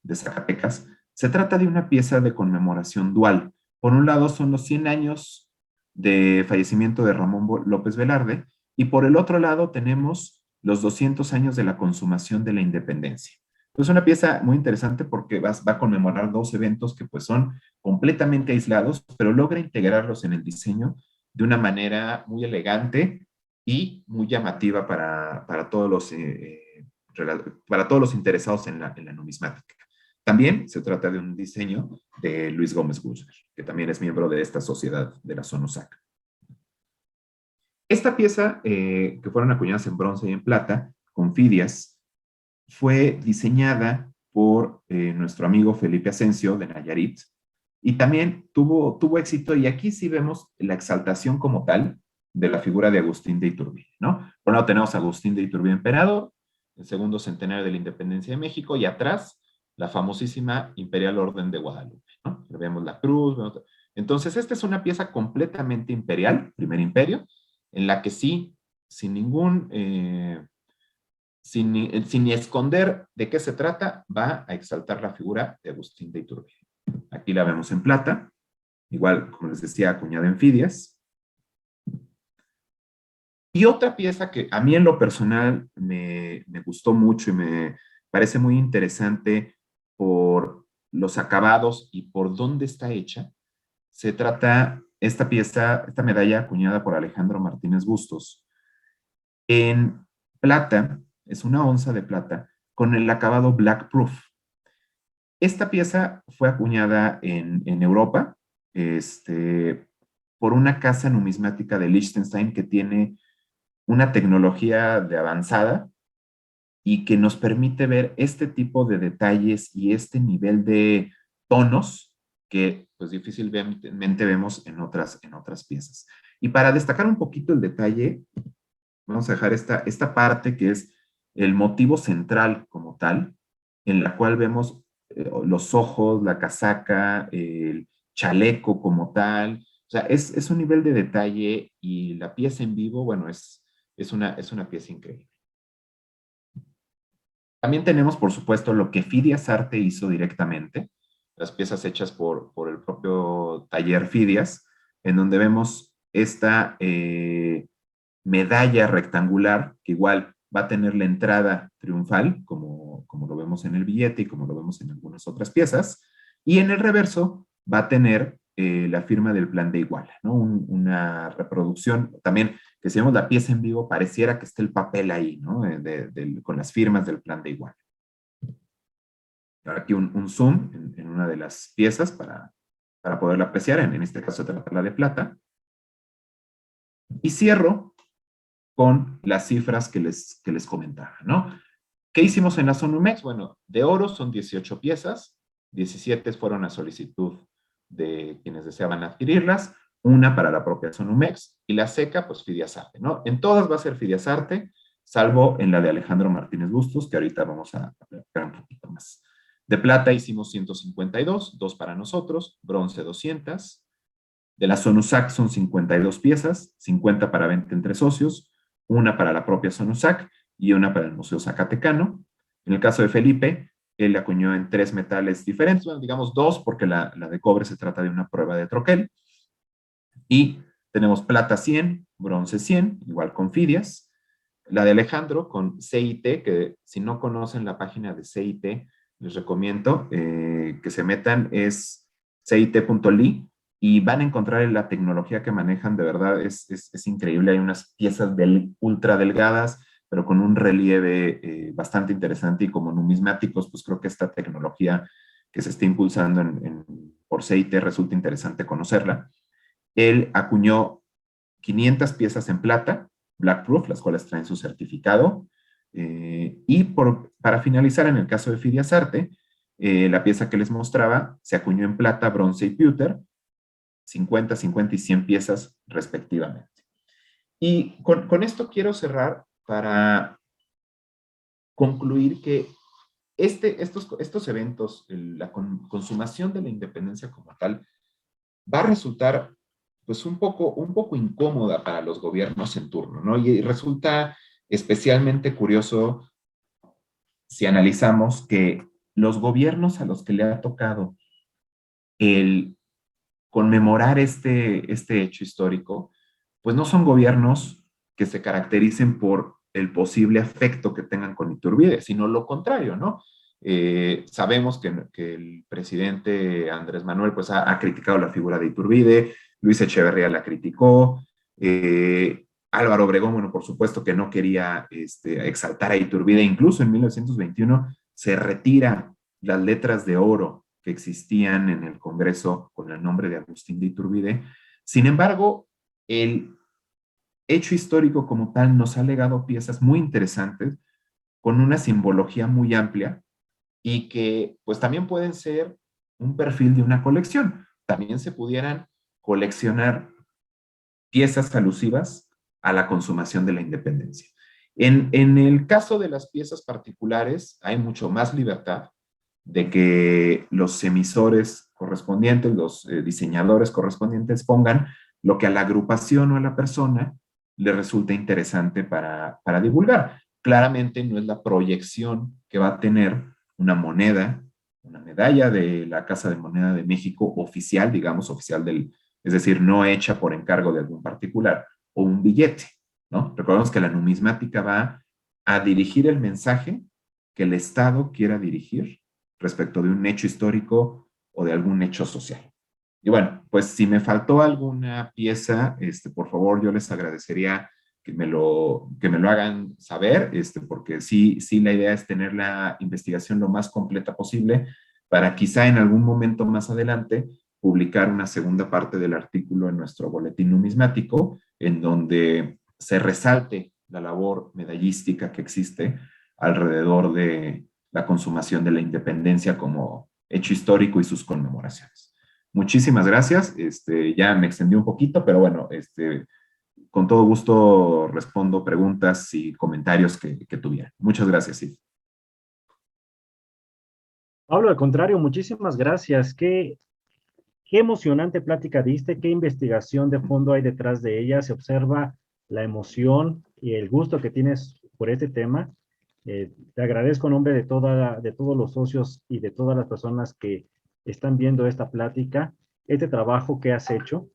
de Zacatecas, se trata de una pieza de conmemoración dual. Por un lado son los 100 años de fallecimiento de Ramón López Velarde y por el otro lado tenemos los 200 años de la consumación de la independencia. Es una pieza muy interesante porque va a conmemorar dos eventos que pues son completamente aislados, pero logra integrarlos en el diseño de una manera muy elegante y muy llamativa para todos los interesados en la numismática. También se trata de un diseño de Luis Gómez Guzner, que también es miembro de esta sociedad de la Sonosaca. Esta pieza, que fueron acuñadas en bronce y en plata, con Fidias, fue diseñada por nuestro amigo Felipe Asensio de Nayarit, y también tuvo éxito, y aquí sí vemos la exaltación como tal de la figura de Agustín de Iturbide, ¿no? Por un lado tenemos a Agustín de Iturbide emperador, el segundo centenario de la independencia de México, y atrás la famosísima Imperial Orden de Guadalupe, ¿no? Vemos la cruz, entonces esta es una pieza completamente imperial, primer imperio, en la que sí, sin ningún... sin esconder de qué se trata, va a exaltar la figura de Agustín de Iturbide. Aquí la vemos en plata, igual, como les decía, acuñada en Fidias. Y otra pieza que a mí en lo personal me gustó mucho y me parece muy interesante por los acabados y por dónde está hecha, se trata esta pieza, esta medalla acuñada por Alejandro Martínez Bustos, en plata, es una onza de plata, con el acabado Black Proof. Esta pieza fue acuñada en Europa por una casa numismática de Liechtenstein que tiene una tecnología de avanzada y que nos permite ver este tipo de detalles y este nivel de tonos que pues difícilmente vemos en otras piezas. Y para destacar un poquito el detalle, vamos a dejar esta parte que es el motivo central como tal, en la cual vemos los ojos, la casaca, el chaleco como tal. O sea, es un nivel de detalle y la pieza en vivo, bueno, es una pieza increíble. También tenemos, por supuesto, lo que Fidias Arte hizo directamente, las piezas hechas por el propio taller Fidias, en donde vemos esta medalla rectangular, que igual va a tener la entrada triunfal, como lo vemos en el billete y como lo vemos en algunas otras piezas, y en el reverso va a tener la firma del plan de Iguala, ¿no? Una reproducción, también que si vemos la pieza en vivo, pareciera que está el papel ahí, ¿no? Con las firmas del plan de Iguala. Ahora aquí un zoom en una de las piezas para poderla apreciar, en este caso se trata la de plata. Y cierro con las cifras que les comentaba, ¿no? ¿Qué hicimos en la Sonumex? Bueno, de oro son 18 piezas, 17 fueron a solicitud de quienes deseaban adquirirlas, una para la propia Sonumex y la seca, pues Fidias Arte, ¿no? En todas va a ser Fidias Arte, salvo en la de Alejandro Martínez Bustos, que ahorita vamos a platicar un poquito más. De plata hicimos 152, dos para nosotros, bronce 200, de la Sonusac son 52 piezas, 50 para venta entre socios, una para la propia Sonusac y una para el Museo Zacatecano. En el caso de Felipe, él acuñó en 3 metales diferentes, bueno, digamos 2 porque la de cobre se trata de una prueba de troquel. Y tenemos plata 100, bronce 100, igual con Fidias. La de Alejandro con CIT, que si no conocen la página de CIT, les recomiendo que se metan, es cit.ly y van a encontrar la tecnología que manejan, de verdad es increíble. Hay unas piezas ultra delgadas, pero con un relieve bastante interesante, y como numismáticos, pues creo que esta tecnología que se está impulsando por CIT resulta interesante conocerla. Él acuñó 500 piezas en plata, Black Proof, las cuales traen su certificado, Para finalizar, en el caso de Fidias Arte, la pieza que les mostraba se acuñó en plata, bronce y pewter, 50, 50 y 100 piezas respectivamente. Y con esto quiero cerrar para concluir que estos eventos, la consumación de la independencia como tal, va a resultar pues un poco incómoda para los gobiernos en turno, ¿no? Y resulta especialmente curioso si analizamos que los gobiernos a los que le ha tocado el conmemorar este hecho histórico, pues no son gobiernos que se caractericen por el posible afecto que tengan con Iturbide, sino lo contrario, ¿no? Sabemos que el presidente Andrés Manuel pues ha criticado la figura de Iturbide, Luis Echeverría la criticó, Álvaro Obregón, bueno, por supuesto que no quería exaltar a Iturbide, incluso en 1921 se retira las letras de oro que existían en el Congreso con el nombre de Agustín de Iturbide. Sin embargo, el hecho histórico como tal nos ha legado piezas muy interesantes con una simbología muy amplia y que pues también pueden ser un perfil de una colección. También se pudieran coleccionar piezas alusivas a la consumación de la independencia. En el caso de las piezas particulares hay mucho más libertad de que los emisores correspondientes, los diseñadores correspondientes pongan lo que a la agrupación o a la persona le resulta interesante para divulgar. Claramente no es la proyección que va a tener una moneda, una medalla de la Casa de Moneda de México oficial, digamos, oficial es decir, no hecha por encargo de algún particular, o un billete, ¿no? Recordemos que la numismática va a dirigir el mensaje que el Estado quiera dirigir respecto de un hecho histórico o de algún hecho social. Y bueno, pues si me faltó alguna pieza, por favor, yo les agradecería que me lo hagan saber, porque sí la idea es tener la investigación lo más completa posible para quizá en algún momento más adelante publicar una segunda parte del artículo en nuestro boletín numismático, en donde se resalte la labor medallística que existe alrededor de la consumación de la independencia como hecho histórico y sus conmemoraciones. Muchísimas gracias. Ya me extendí un poquito, pero bueno, con todo gusto respondo preguntas y comentarios que tuvieran. Muchas gracias, sí. Pablo, al contrario, muchísimas gracias. Qué emocionante plática diste, qué investigación de fondo hay detrás de ella. Se observa la emoción y el gusto que tienes por este tema. Te agradezco en nombre de todos los socios y de todas las personas que están viendo esta plática, este trabajo que has hecho.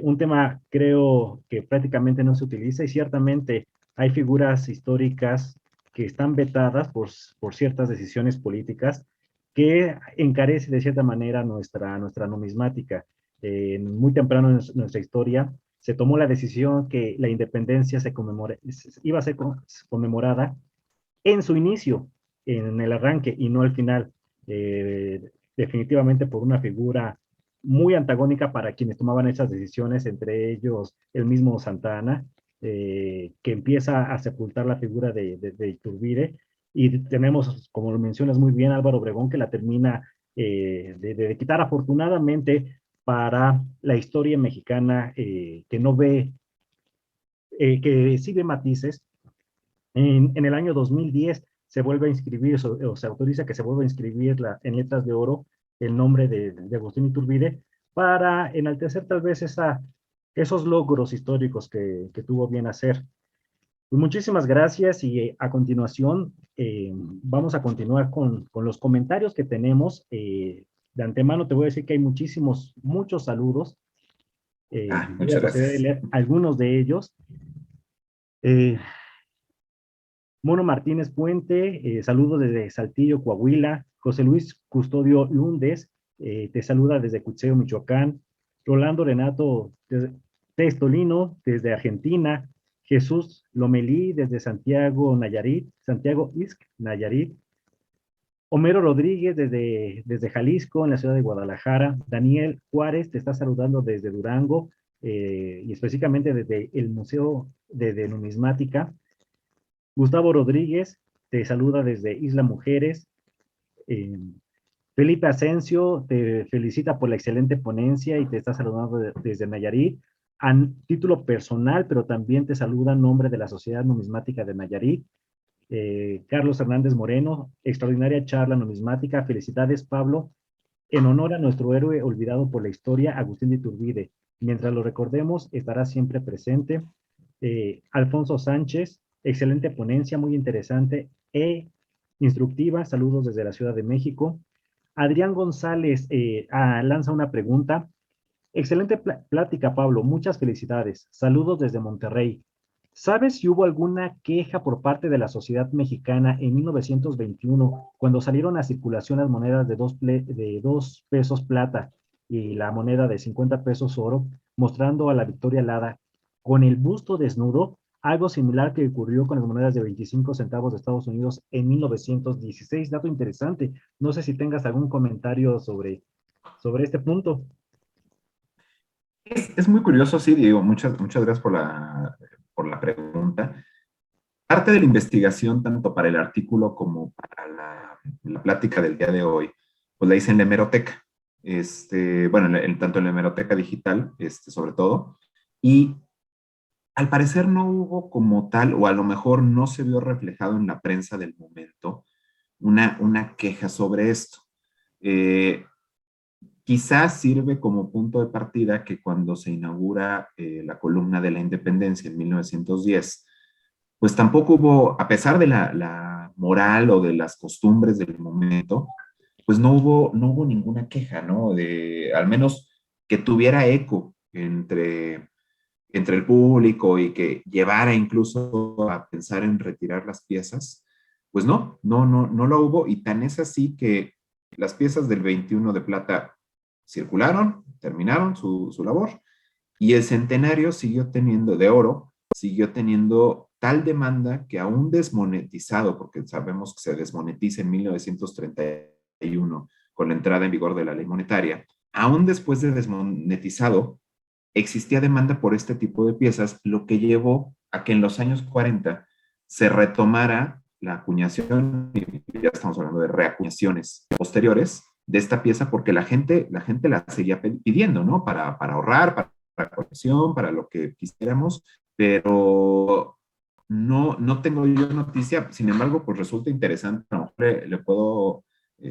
Un tema creo que prácticamente no se utiliza y ciertamente hay figuras históricas que están vetadas por ciertas decisiones políticas que encarece de cierta manera nuestra numismática. Muy temprano en nuestra historia se tomó la decisión que la independencia iba a ser conmemorada en su inicio, en el arranque y no al final, definitivamente por una figura muy antagónica para quienes tomaban esas decisiones, entre ellos el mismo Santa Anna, que empieza a sepultar la figura de Iturbide, y tenemos, como lo mencionas muy bien, Álvaro Obregón, que la termina de quitar afortunadamente para la historia mexicana, que no ve, que sí ve matices. En el año 2010 se vuelve a inscribir, o se autoriza que se vuelva a inscribir en letras de oro el nombre de Agustín Iturbide para enaltecer tal vez esos logros históricos que tuvo bien hacer. Pues muchísimas gracias y a continuación vamos a continuar con los comentarios que tenemos. De antemano te voy a decir que hay muchos saludos. Voy a Muchas proceder a gracias. leer algunos de ellos. Eh, Mono Martínez Puente, saludo desde Saltillo, Coahuila. José Luis Custodio Lundes, te saluda desde Cutzeo, Michoacán. Rolando Renato Testolino, desde Argentina. Jesús Lomelí, desde Santiago, Nayarit. Santiago Ixc, Nayarit. Homero Rodríguez, desde Jalisco, en la ciudad de Guadalajara. Daniel Juárez, te está saludando desde Durango, y específicamente desde el Museo de Numismática. Gustavo Rodríguez te saluda desde Isla Mujeres. Eh, Felipe Asensio te felicita por la excelente ponencia y te está saludando desde Nayarit. A título personal, pero también te saluda en nombre de la Sociedad Numismática de Nayarit. Carlos Hernández Moreno, extraordinaria charla numismática. Felicidades, Pablo. En honor a nuestro héroe olvidado por la historia, Agustín de Iturbide. Mientras lo recordemos, estará siempre presente. Alfonso Sánchez, excelente ponencia, muy interesante e instructiva. Saludos desde la Ciudad de México. Adrián González lanza una pregunta. Excelente plática, Pablo. Muchas felicidades. Saludos desde Monterrey. ¿Sabes si hubo alguna queja por parte de la sociedad mexicana en 1921 cuando salieron a circulación las monedas de 2 pesos plata y la moneda de 50 pesos oro, mostrando a la Victoria Alada con el busto desnudo? Algo similar que ocurrió con las monedas de 25 centavos de Estados Unidos en 1916. Dato interesante. No sé si tengas algún comentario sobre este punto. Es muy curioso, sí, Diego, muchas gracias por la pregunta. Parte de la investigación, tanto para el artículo como para la plática del día de hoy, pues la hice en la hemeroteca. Bueno, tanto en la hemeroteca digital, sobre todo, y al parecer no hubo como tal, o a lo mejor no se vio reflejado en la prensa del momento, una queja sobre esto. Eh, Quizás sirve como punto de partida que cuando se inaugura la columna de la independencia en 1910, pues tampoco hubo, a pesar de la moral o de las costumbres del momento, pues no hubo ninguna queja, ¿no? Al menos que tuviera eco entre el público y que llevara incluso a pensar en retirar las piezas, pues no lo hubo, y tan es así que las piezas del 21 de plata circularon, terminaron su labor, y el centenario siguió teniendo, de oro, siguió teniendo tal demanda que aún desmonetizado, porque sabemos que se desmonetiza en 1931 con la entrada en vigor de la ley monetaria, aún después de desmonetizado, existía demanda por este tipo de piezas, lo que llevó a que en los años 40 se retomara la acuñación, y ya estamos hablando de reacuñaciones posteriores de esta pieza, porque la gente la seguía pidiendo, ¿no? Para ahorrar, para colección, para lo que quisiéramos, pero no tengo yo noticia. Sin embargo, pues resulta interesante, a lo mejor le puedo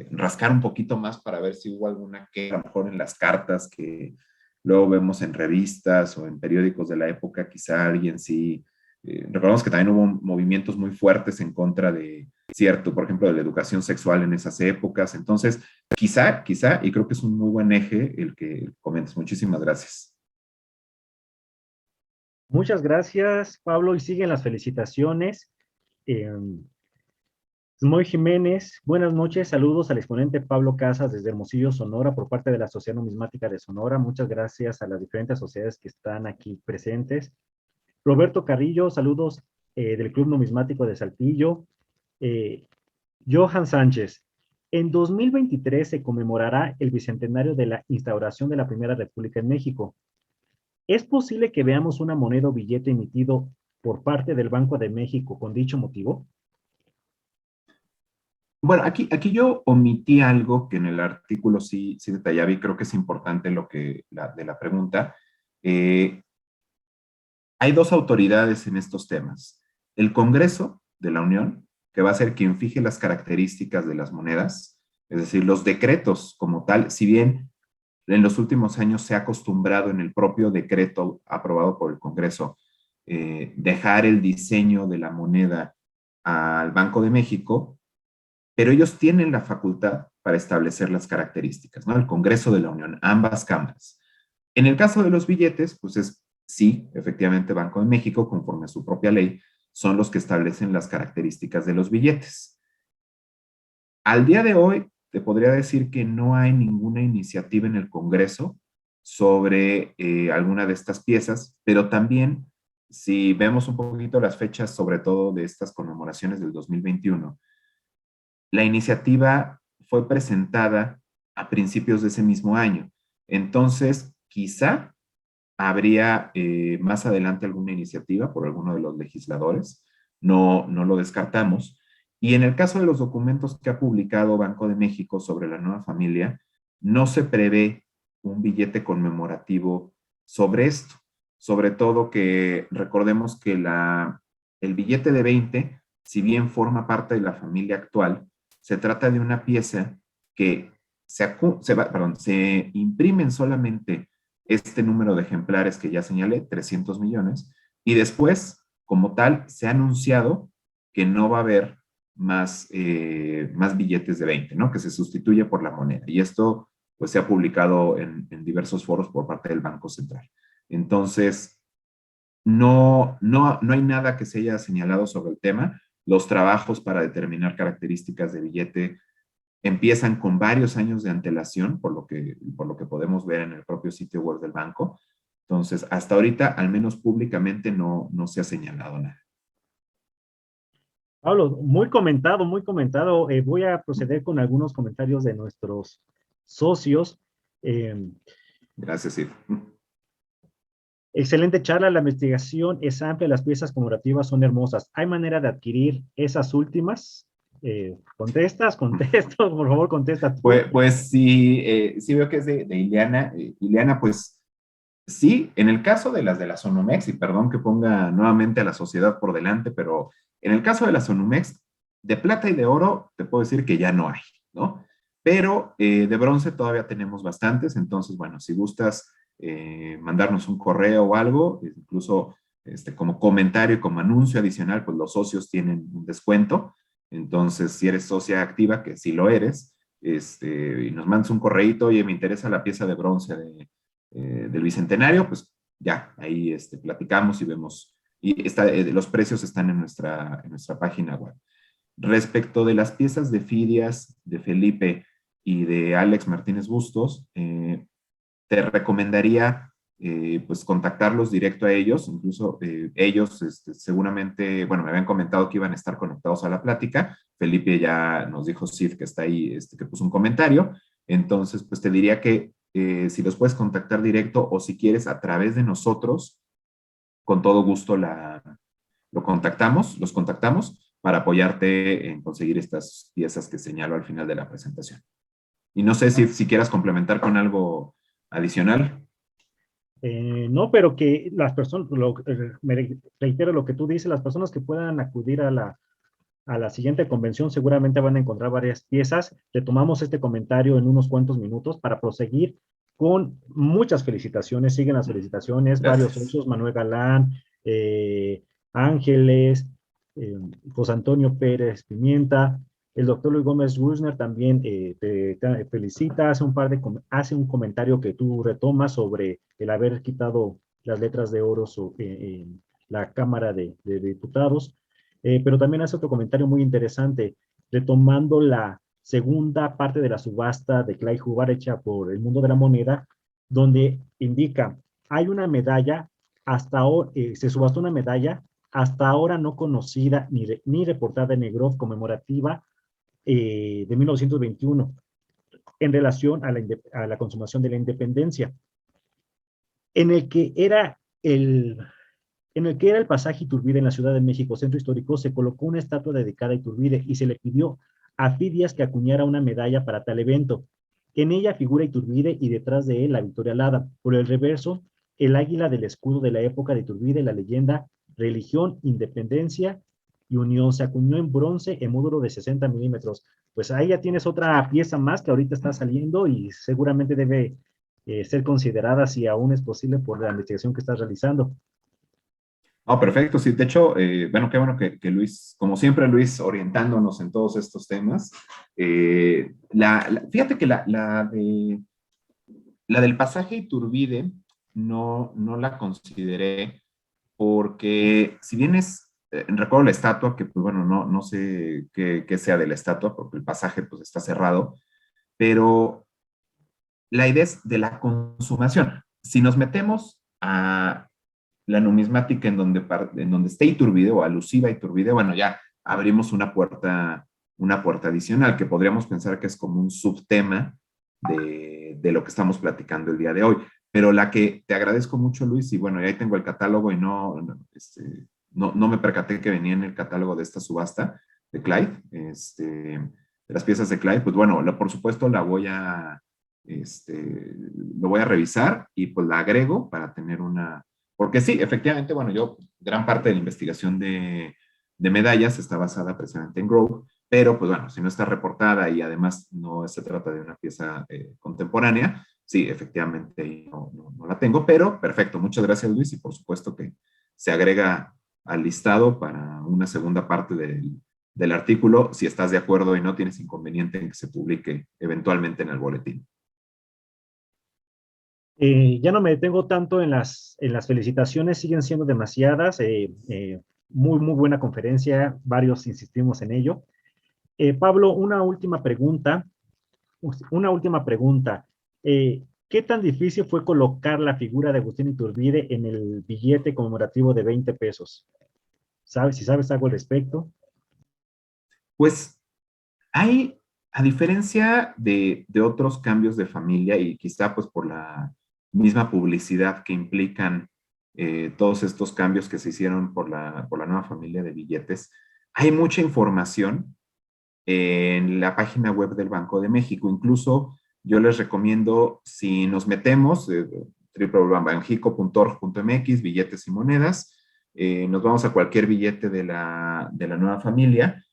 rascar un poquito más para ver si hubo alguna que a lo mejor en las cartas que luego vemos en revistas o en periódicos de la época, quizá alguien sí. Recordamos que también hubo movimientos muy fuertes en contra de cierto, por ejemplo, de la educación sexual en esas épocas. Entonces, quizá, y creo que es un muy buen eje el que comentas. Muchísimas gracias. Muchas gracias, Pablo, y siguen las felicitaciones. Eh, Smoy Jiménez, buenas noches, saludos al exponente Pablo Casas desde Hermosillo, Sonora, por parte de la Sociedad Numismática de Sonora. Muchas gracias a las diferentes sociedades que están aquí presentes. Roberto Carrillo, saludos del Club Numismático de Saltillo. Eh, Johan Sánchez, en 2023 se conmemorará el bicentenario de la instauración de la Primera República en México. ¿Es posible que veamos una moneda o billete emitido por parte del Banco de México con dicho motivo? Bueno, aquí yo omití algo que en el artículo sí detallaba, y creo que es importante de la pregunta. Eh, Hay dos autoridades en estos temas. El Congreso de la Unión, que va a ser quien fije las características de las monedas, es decir, los decretos como tal, si bien en los últimos años se ha acostumbrado en el propio decreto aprobado por el Congreso dejar el diseño de la moneda al Banco de México, pero ellos tienen la facultad para establecer las características, ¿no? El Congreso de la Unión, ambas cámaras. En el caso de los billetes, pues sí, efectivamente, Banco de México, conforme a su propia ley, son los que establecen las características de los billetes. Al día de hoy, te podría decir que no hay ninguna iniciativa en el Congreso sobre alguna de estas piezas, pero también, si vemos un poquito las fechas, sobre todo de estas conmemoraciones del 2021, la iniciativa fue presentada a principios de ese mismo año. Entonces, quizá habría más adelante alguna iniciativa por alguno de los legisladores, no lo descartamos. Y en el caso de los documentos que ha publicado Banco de México sobre la nueva familia, no se prevé un billete conmemorativo sobre esto. Sobre todo que recordemos que el billete de 20, si bien forma parte de la familia actual, se trata de una pieza que se imprimen solamente este número de ejemplares que ya señalé, 300 millones, y después, como tal, se ha anunciado que no va a haber más billetes de 20, ¿no? Que se sustituye por la moneda. Y esto pues se ha publicado en diversos foros por parte del Banco Central. Entonces, no hay nada que se haya señalado sobre el tema. Los trabajos para determinar características de billete empiezan con varios años de antelación, por lo que podemos ver en el propio sitio web del banco. Entonces, hasta ahorita, al menos públicamente, no se ha señalado nada. Pablo, muy comentado, muy comentado. Voy a proceder con algunos comentarios de nuestros socios. Eh, Gracias, Sid. Excelente charla, la investigación es amplia, las piezas conmemorativas son hermosas. ¿Hay manera de adquirir esas últimas? ¿Contestas? Contesto, por favor, contesta tú. Pues sí, sí veo que es de Ileana. Ileana, pues sí, en el caso de las Sonomex, y perdón que ponga nuevamente a la sociedad por delante, pero en el caso de las Sonomex, de plata y de oro, te puedo decir que ya no hay, ¿no? Pero de bronce todavía tenemos bastantes, entonces, bueno, si gustas mandarnos un correo o algo, incluso como comentario y como anuncio adicional, pues los socios tienen un descuento. Entonces, si eres socia activa, que sí lo eres, y nos mandas un correíto, oye, me interesa la pieza de bronce del Bicentenario, pues ya, ahí platicamos y vemos, los precios están en nuestra página web. Respecto de las piezas de Fidias, de Felipe y de Alex Martínez Bustos, te recomendaría pues contactarlos directo a ellos, incluso ellos seguramente, bueno, me habían comentado que iban a estar conectados a la plática, Felipe ya nos dijo Sid que está ahí, que puso un comentario, entonces pues te diría que si los puedes contactar directo o si quieres a través de nosotros, con todo gusto los contactamos para apoyarte en conseguir estas piezas que señalo al final de la presentación. Y no sé si quieras complementar con algo adicional. No, pero que las personas, me reitero lo que tú dices, las personas que puedan acudir a la siguiente convención seguramente van a encontrar varias piezas. Retomamos este comentario en unos cuantos minutos para proseguir con muchas felicitaciones. Siguen las felicitaciones, varios Gracias. socios, Manuel Galán, Ángeles, José Antonio Pérez Pimienta, el doctor Luis Gómez Rusner también te felicita, hace un comentario que tú retomas sobre el haber quitado las letras de oro en la Cámara de Diputados. Pero también hace otro comentario muy interesante, retomando la segunda parte de la subasta de Clay Hubbard hecha por el Mundo de la Moneda, donde indica, hay una medalla, se subastó una medalla hasta ahora no conocida ni reportada en Negrov conmemorativa de 1921 en relación a la consumación de la independencia, en el que era el pasaje Iturbide en la Ciudad de México, centro histórico, se colocó una estatua dedicada a Iturbide y se le pidió a Fidias que acuñara una medalla para tal evento. En ella figura Iturbide y detrás de él la Victoria Alada. Por el reverso, el águila del escudo de la época de Iturbide, la leyenda religión, independencia y unión. Se acuñó en bronce en módulo de 60 milímetros. Pues ahí ya tienes otra pieza más que ahorita está saliendo y seguramente debe ser considerada si aún es posible por la investigación que estás realizando. Oh, perfecto, sí. De hecho, bueno, qué bueno que Luis, como siempre, Luis, orientándonos en todos estos temas. Fíjate que la del pasaje Iturbide no la consideré porque si bien recuerdo la estatua, que pues bueno, no sé qué sea de la estatua, porque el pasaje pues está cerrado, pero la idea es de la consumación. Si nos metemos a la numismática en donde esté Iturbide o alusiva a Iturbide, bueno, ya abrimos una puerta adicional que podríamos pensar que es como un subtema de lo que estamos platicando el día de hoy. Pero la que te agradezco mucho, Luis, y bueno, ahí tengo el catálogo y no me percaté que venía en el catálogo de esta subasta de Clyde, de las piezas de Clyde, pues bueno, por supuesto lo voy a revisar y pues la agrego para tener una, porque sí, efectivamente, bueno, gran parte de la investigación de medallas está basada precisamente en Grove, pero pues bueno, si no está reportada y además no se trata de una pieza contemporánea, sí, efectivamente no la tengo, pero perfecto, muchas gracias Luis y por supuesto que se agrega al listado para una segunda parte del artículo, si estás de acuerdo y no tienes inconveniente en que se publique eventualmente en el boletín. Ya no me detengo tanto en las felicitaciones, siguen siendo demasiadas. Muy buena conferencia, varios insistimos en ello. Pablo, una última pregunta. Una última pregunta. ¿Qué tan difícil fue colocar la figura de Agustín Iturbide en el billete conmemorativo de 20 pesos? ¿Sabes si sabes algo al respecto? Pues hay, a diferencia de otros cambios de familia y quizá pues por la misma publicidad que implican todos estos cambios que se hicieron por la nueva familia de billetes, hay mucha información en la página web del Banco de México. Incluso yo les recomiendo, si nos metemos, www.banjico.org.mx, billetes y monedas, nos vamos a cualquier billete de la nueva familia.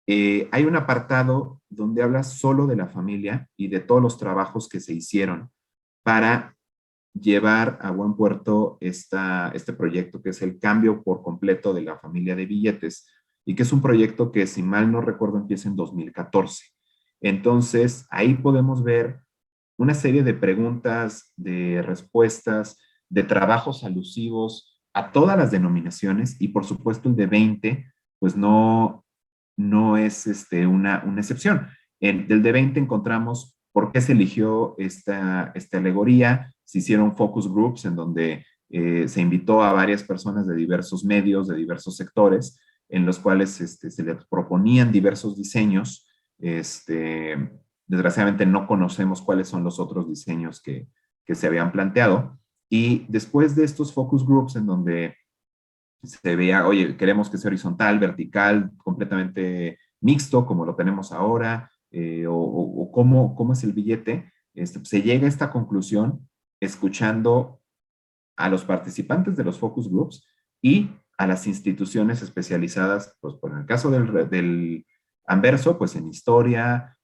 Hay un apartado donde habla solo de la familia y de todos los trabajos que se hicieron para llevar a buen puerto este proyecto, que es el cambio por completo de la familia de billetes, y que es un proyecto que, si mal no recuerdo, empieza en 2014. Entonces, ahí podemos ver una serie de preguntas, de respuestas, de trabajos alusivos a todas las denominaciones, y por supuesto el de 20, pues no es una excepción. Del de 20 encontramos por qué se eligió esta alegoría, se hicieron focus groups en donde se invitó a varias personas de diversos medios, de diversos sectores, en los cuales se les proponían diversos diseños. Desgraciadamente no conocemos cuáles son los otros diseños que se habían planteado. Y después de estos focus groups en donde se veía, oye, queremos que sea horizontal, vertical, completamente mixto, como lo tenemos ahora, o cómo es el billete, se llega a esta conclusión escuchando a los participantes de los focus groups y a las instituciones especializadas, pues por el caso del Anverso, pues en historia,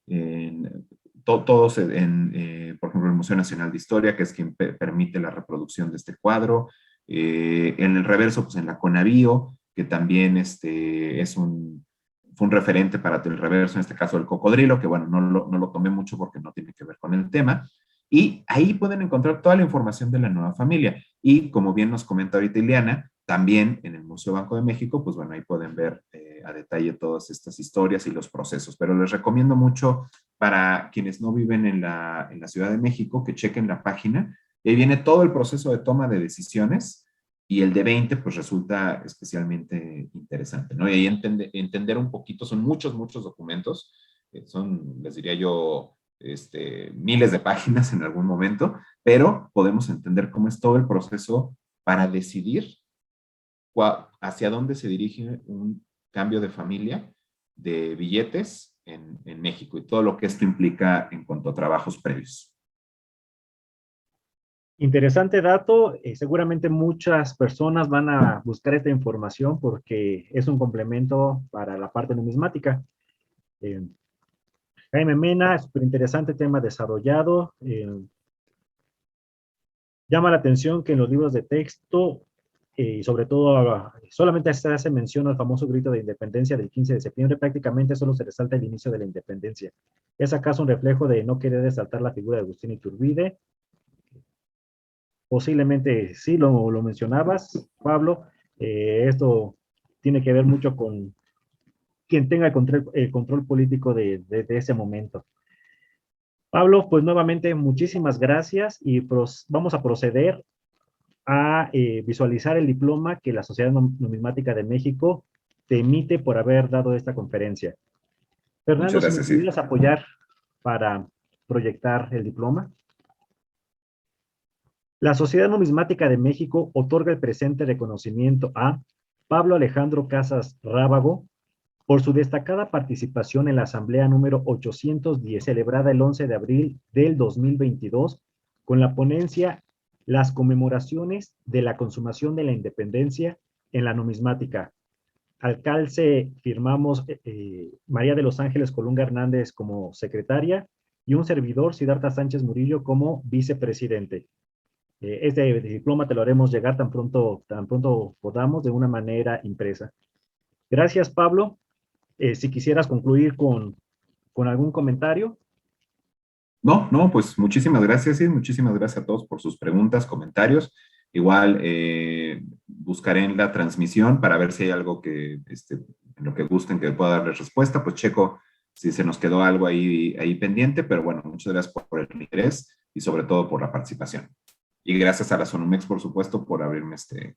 todos por ejemplo, el Museo Nacional de Historia, que es quien permite la reproducción de este cuadro, en el reverso, pues en la Conavío, que también fue un referente para el reverso, en este caso el cocodrilo, que bueno, no lo tomé mucho porque no tiene que ver con el tema. Y ahí pueden encontrar toda la información de la nueva familia. Y como bien nos comenta ahorita Ileana, también en el Museo Banco de México, pues bueno, ahí pueden ver a detalle todas estas historias y los procesos. Pero les recomiendo mucho para quienes no viven en la Ciudad de México que chequen la página. Y ahí viene todo el proceso de toma de decisiones y el de 20 pues resulta especialmente interesante, ¿no? Y ahí entender un poquito, son muchos documentos, les diría yo, miles de páginas en algún momento, pero podemos entender cómo es todo el proceso para decidir hacia dónde se dirige un cambio de familia de billetes en México y todo lo que esto implica en cuanto a trabajos previos. Interesante dato. Seguramente muchas personas van a buscar esta información porque es un complemento para la parte numismática. Jaime Mena, súper interesante tema desarrollado. Llama la atención que en los libros de texto, y sobre todo, solamente se hace mención al famoso grito de independencia del 15 de septiembre, prácticamente solo se resalta el inicio de la independencia. ¿Es acaso un reflejo de no querer resaltar la figura de Agustín Iturbide? Posiblemente sí lo mencionabas, Pablo. Esto tiene que ver mucho con quien tenga el control político de ese momento. Pablo, pues nuevamente muchísimas gracias y vamos a proceder a visualizar el diploma que la Sociedad Numismática de México te emite por haber dado esta conferencia. Fernando, Muchas si me gracias, sí. pudieras apoyar para proyectar el diploma. La Sociedad Numismática de México otorga el presente reconocimiento a Pablo Alejandro Casas Rábago, por su destacada participación en la Asamblea número 810, celebrada el 11 de abril del 2022, con la ponencia Las conmemoraciones de la consumación de la independencia en la numismática. Al calce firmamos María de los Ángeles Colunga Hernández como secretaria y un servidor, Siddhartha Sánchez Murillo, como vicepresidente. Este diploma te lo haremos llegar tan pronto podamos de una manera impresa. Gracias, Pablo. Si quisieras concluir con algún comentario. No, no, pues muchísimas gracias y muchísimas gracias a todos por sus preguntas, comentarios. Igual buscaré en la transmisión para ver si hay algo en lo que gusten que pueda darles respuesta. Pues checo si se nos quedó algo ahí pendiente, pero bueno, muchas gracias por el interés y sobre todo por la participación. Y gracias a la Sonumex, por supuesto, por abrirme este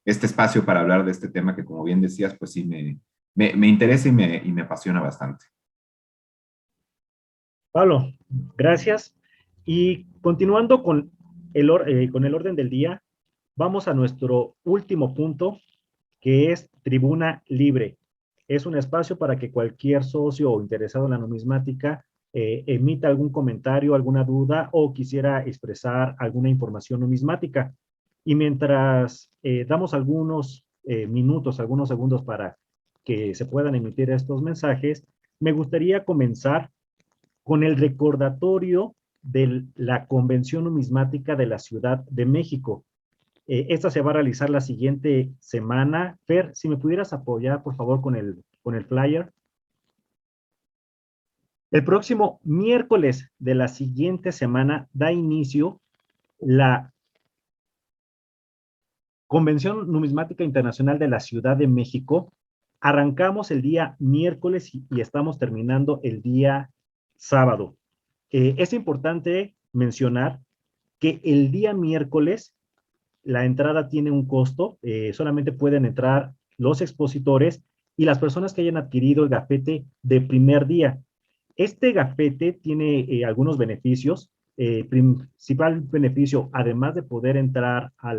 espacio para hablar de este tema que, como bien decías, pues sí me interesa y me apasiona bastante. Pablo, gracias. Y continuando con el orden del día, vamos a nuestro último punto, que es Tribuna Libre. Es un espacio para que cualquier socio o interesado en la numismática emita algún comentario, alguna duda o quisiera expresar alguna información numismática. Y mientras damos algunos minutos, algunos segundos para que se puedan emitir estos mensajes, me gustaría comenzar con el recordatorio de la Convención Numismática de la Ciudad de México. Esta se va a realizar la siguiente semana. Fer, si me pudieras apoyar, por favor, con el flyer. El próximo miércoles de la siguiente semana da inicio la Convención Numismática Internacional de la Ciudad de México. Arrancamos el día miércoles y estamos terminando el día sábado. Es importante mencionar que el día miércoles la entrada tiene un costo, solamente pueden entrar los expositores y las personas que hayan adquirido el gafete de primer día. Este gafete tiene algunos beneficios. Principal beneficio, además de poder entrar a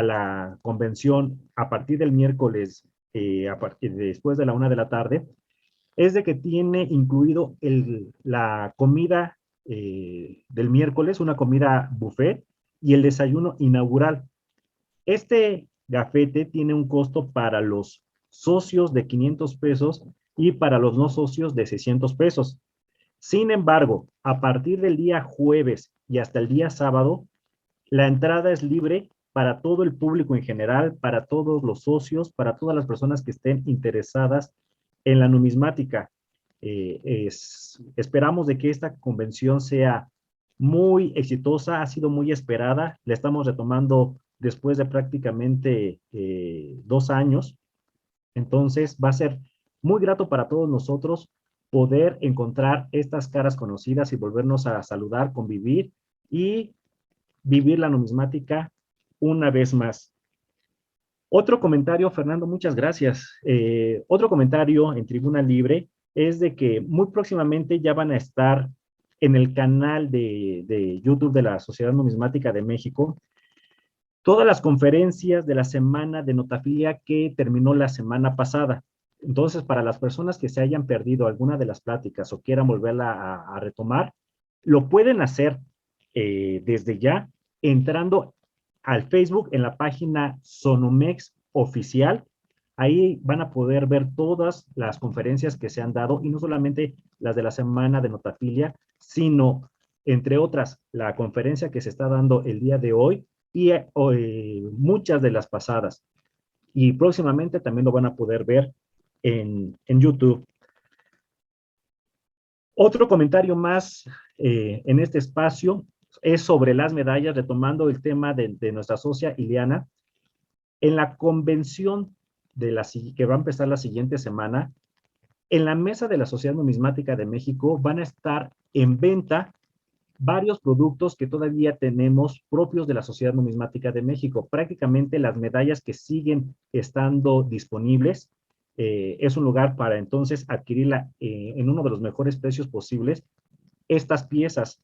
la convención a partir del miércoles, después de la 1 de la tarde, es de que tiene incluido la comida del miércoles, una comida buffet y el desayuno inaugural. Este gafete tiene un costo para los socios de 500 pesos y para los no socios de 600 pesos. Sin embargo, a partir del día jueves y hasta el día sábado, la entrada es libre para todo el público en general, para todos los socios, para todas las personas que estén interesadas en la numismática. Esperamos de que esta convención sea muy exitosa, ha sido muy esperada, la estamos retomando después de prácticamente 2 años, entonces va a ser muy grato para todos nosotros poder encontrar estas caras conocidas y volvernos a saludar, convivir y vivir la numismática una vez más. Otro comentario, Fernando, muchas gracias. Otro comentario en Tribuna Libre es de que muy próximamente ya van a estar en el canal de YouTube de la Sociedad Numismática de México todas las conferencias de la semana de notafilia que terminó la semana pasada. Entonces, para las personas que se hayan perdido alguna de las pláticas o quieran volverla a retomar, lo pueden hacer desde ya entrando al Facebook en la página Sonumex Oficial. Ahí van a poder ver todas las conferencias que se han dado y no solamente las de la semana de notafilia, sino, entre otras, la conferencia que se está dando el día de hoy y muchas de las pasadas. Y próximamente también lo van a poder ver en YouTube. Otro comentario más en este espacio es sobre las medallas, retomando el tema de nuestra socia Ileana. En la convención que va a empezar la siguiente semana, en la mesa de la Sociedad Numismática de México van a estar en venta varios productos que todavía tenemos propios de la Sociedad Numismática de México. Prácticamente las medallas que siguen estando disponibles. Es un lugar para entonces adquirirla en uno de los mejores precios posibles. Estas piezas.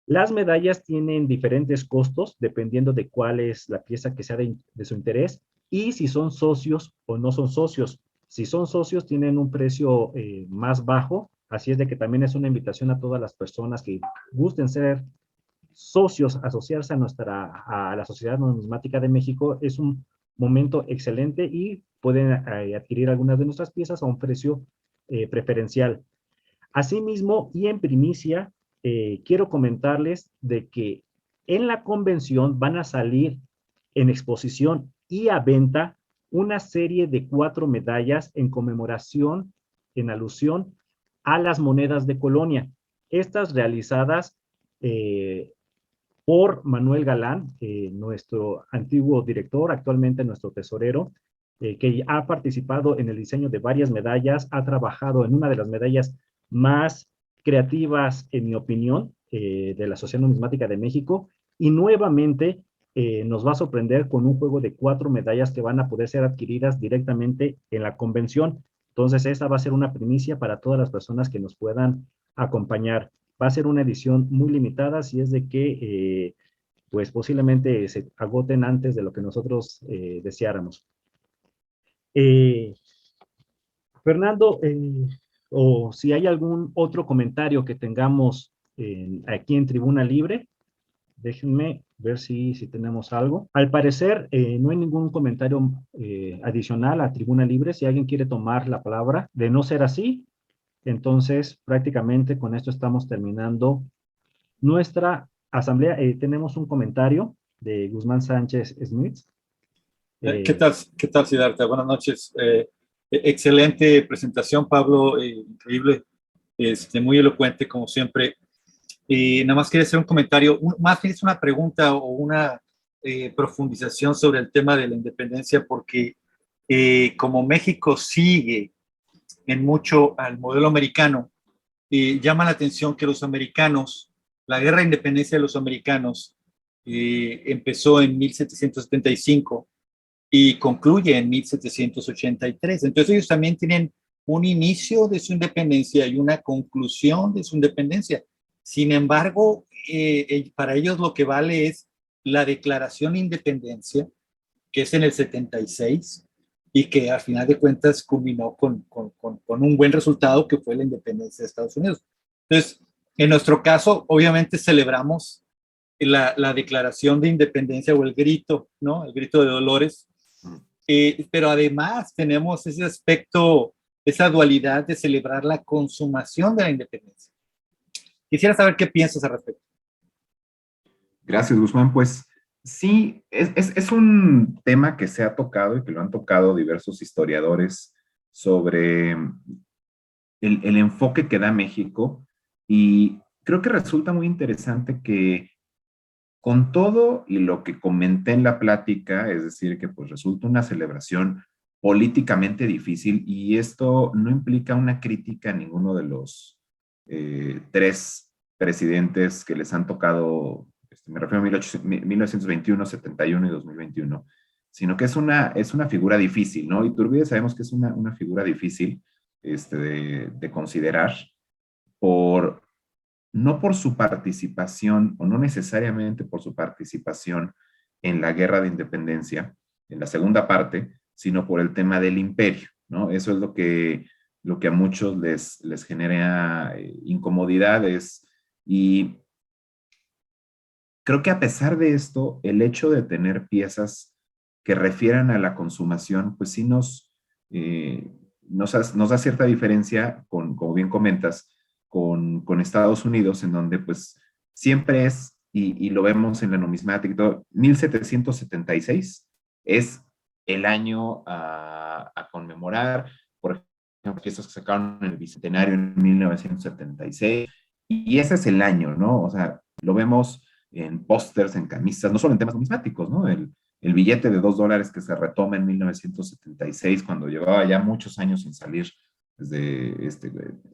Las medallas tienen diferentes costos dependiendo de cuál es la pieza que sea de su interés y si son socios o no son socios. Si son socios, tienen un precio más bajo, así es de que también es una invitación a todas las personas que gusten ser socios, asociarse a la Sociedad Numismática de México. Es un momento excelente y pueden adquirir algunas de nuestras piezas a un precio preferencial. Asimismo, y en primicia, quiero comentarles de que en la convención van a salir en exposición y a venta una serie de 4 medallas en conmemoración, en alusión a las monedas de colonia. Estas realizadas por Manuel Galán, nuestro antiguo director, actualmente nuestro tesorero, que ha participado en el diseño de varias medallas, ha trabajado en una de las medallas más creativas, en mi opinión, de la Sociedad Numismática de México, y nuevamente nos va a sorprender con un juego de 4 medallas que van a poder ser adquiridas directamente en la convención. Entonces, esa va a ser una primicia para todas las personas que nos puedan acompañar. Va a ser una edición muy limitada, si es de que pues posiblemente se agoten antes de lo que nosotros deseáramos. Eh, Fernando, o si hay algún otro comentario que tengamos aquí en Tribuna Libre, déjenme ver si tenemos algo. Al parecer, no hay ningún comentario adicional a Tribuna Libre. Si alguien quiere tomar la palabra, de no ser así, entonces prácticamente con esto estamos terminando nuestra asamblea. Tenemos un comentario de Guzmán Sánchez Smith. ¿Qué Eh, tal, Siddhartha? Buenas noches. Excelente presentación, Pablo, increíble, muy elocuente como siempre. Nada más quería hacer un comentario, más bien es una pregunta o una profundización sobre el tema de la independencia, porque como México sigue en mucho al modelo americano, llama la atención que los americanos, la guerra de independencia de los americanos empezó en 1775 y concluye en 1783. Entonces ellos también tienen un inicio de su independencia y una conclusión de su independencia. Sin embargo, para ellos lo que vale es la declaración de independencia, que es en el 76, y que al final de cuentas culminó con un buen resultado que fue la independencia de Estados Unidos. Entonces, en nuestro caso, obviamente celebramos la declaración de independencia o el grito, ¿no? El grito de Dolores. Pero además tenemos ese aspecto, esa dualidad de celebrar la consumación de la independencia. Quisiera saber qué piensas al respecto. Gracias, Guzmán. Pues sí, es un tema que se ha tocado y que lo han tocado diversos historiadores sobre el enfoque que da México, y creo que resulta muy interesante que con todo y lo que comenté en la plática, es decir, que pues resulta una celebración políticamente difícil, y esto no implica una crítica a ninguno de los tres presidentes que les han tocado, me refiero a 1921, 71 y 2021, sino que es una figura difícil, ¿no? Iturbide sabemos que es una figura difícil de considerar por, no por su participación, o no necesariamente por su participación en la guerra de independencia, en la segunda parte, sino por el tema del imperio, ¿no? Eso es lo que a muchos les genera incomodidades, y creo que a pesar de esto, el hecho de tener piezas que refieran a la consumación, pues sí nos da cierta diferencia, como bien comentas, con Estados Unidos, en donde pues siempre es, y lo vemos en la numismática y todo, 1776 es el año a conmemorar. Por ejemplo, fiestas que sacaron en el Bicentenario en 1976, y ese es el año, ¿no? O sea, lo vemos en pósters, en camisas, no solo en temas numismáticos, ¿no? El billete de $2 que se retoma en 1976, cuando llevaba ya muchos años sin salir desde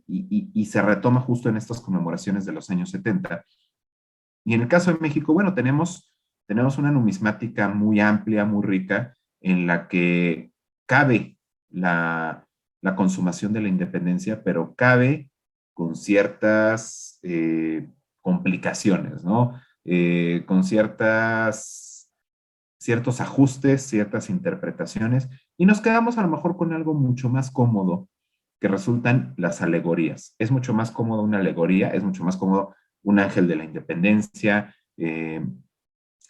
y se retoma justo en estas conmemoraciones de los años 70. Y en el caso de México, bueno, tenemos una numismática muy amplia, muy rica, en la que cabe la consumación de la independencia, pero cabe con ciertas complicaciones, ¿no? Con ciertas ciertos ajustes, ciertas interpretaciones, y nos quedamos a lo mejor con algo mucho más cómodo, que resultan las alegorías. Es mucho más cómodo una alegoría, es mucho más cómodo un ángel de la independencia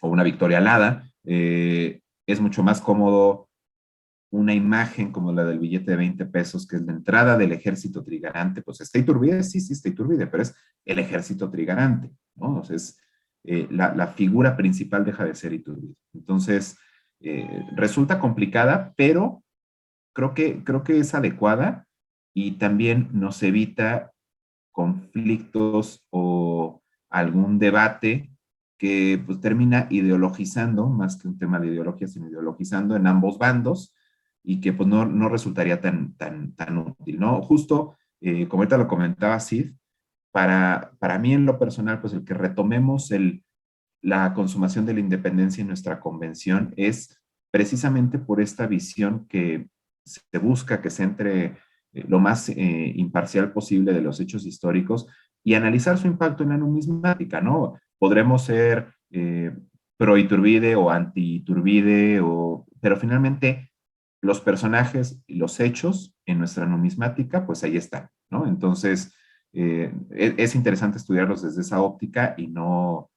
o una victoria alada, es mucho más cómodo una imagen como la del billete de 20 pesos, que es la entrada del ejército trigarante. Pues está Iturbide, sí, sí está Iturbide, pero es el ejército trigarante, ¿no? O sea, es, la figura principal deja de ser Iturbide. Entonces, resulta complicada, pero creo que es adecuada y también nos evita conflictos o algún debate que pues termina ideologizando, más que un tema de ideología, sino ideologizando en ambos bandos y que pues no resultaría tan útil, ¿no? Justo, como ahorita lo comentaba Sid, para mí en lo personal, pues el que retomemos la consumación de la independencia en nuestra convención es precisamente por esta visión que se busca que se entre lo más imparcial posible de los hechos históricos y analizar su impacto en la numismática, ¿no? Podremos ser pro Iturbide o anti Iturbide, pero finalmente los personajes y los hechos en nuestra numismática, pues ahí están, ¿no? Entonces, es interesante estudiarlos desde esa óptica y no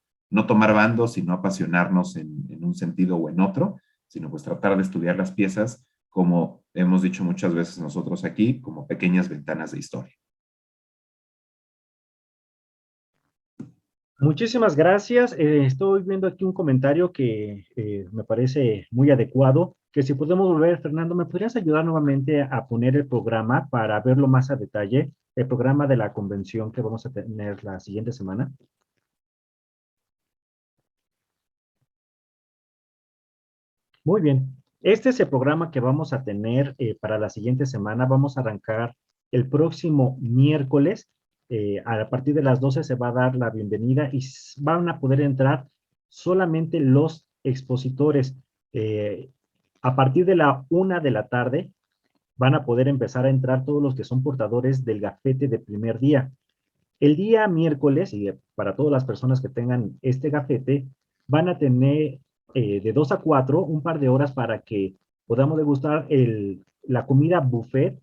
tomar bandos y no apasionarnos en un sentido o en otro, sino pues tratar de estudiar las piezas, como hemos dicho muchas veces nosotros aquí, como pequeñas ventanas de historia. Muchísimas gracias. Estoy viendo aquí un comentario que me parece muy adecuado, que si podemos volver, Fernando, ¿me podrías ayudar nuevamente a poner el programa para verlo más a detalle? El programa de la convención que vamos a tener la siguiente semana. Muy bien. Este es el programa que vamos a tener para la siguiente semana. Vamos a arrancar el próximo miércoles. A partir de las 12 se va a dar la bienvenida y van a poder entrar solamente los expositores. A partir de la 1 de la tarde van a poder empezar a entrar todos los que son portadores del gafete de primer día. El día miércoles, y para todas las personas que tengan este gafete, van a tener de 2 a 4 un par de horas para que podamos degustar la comida buffet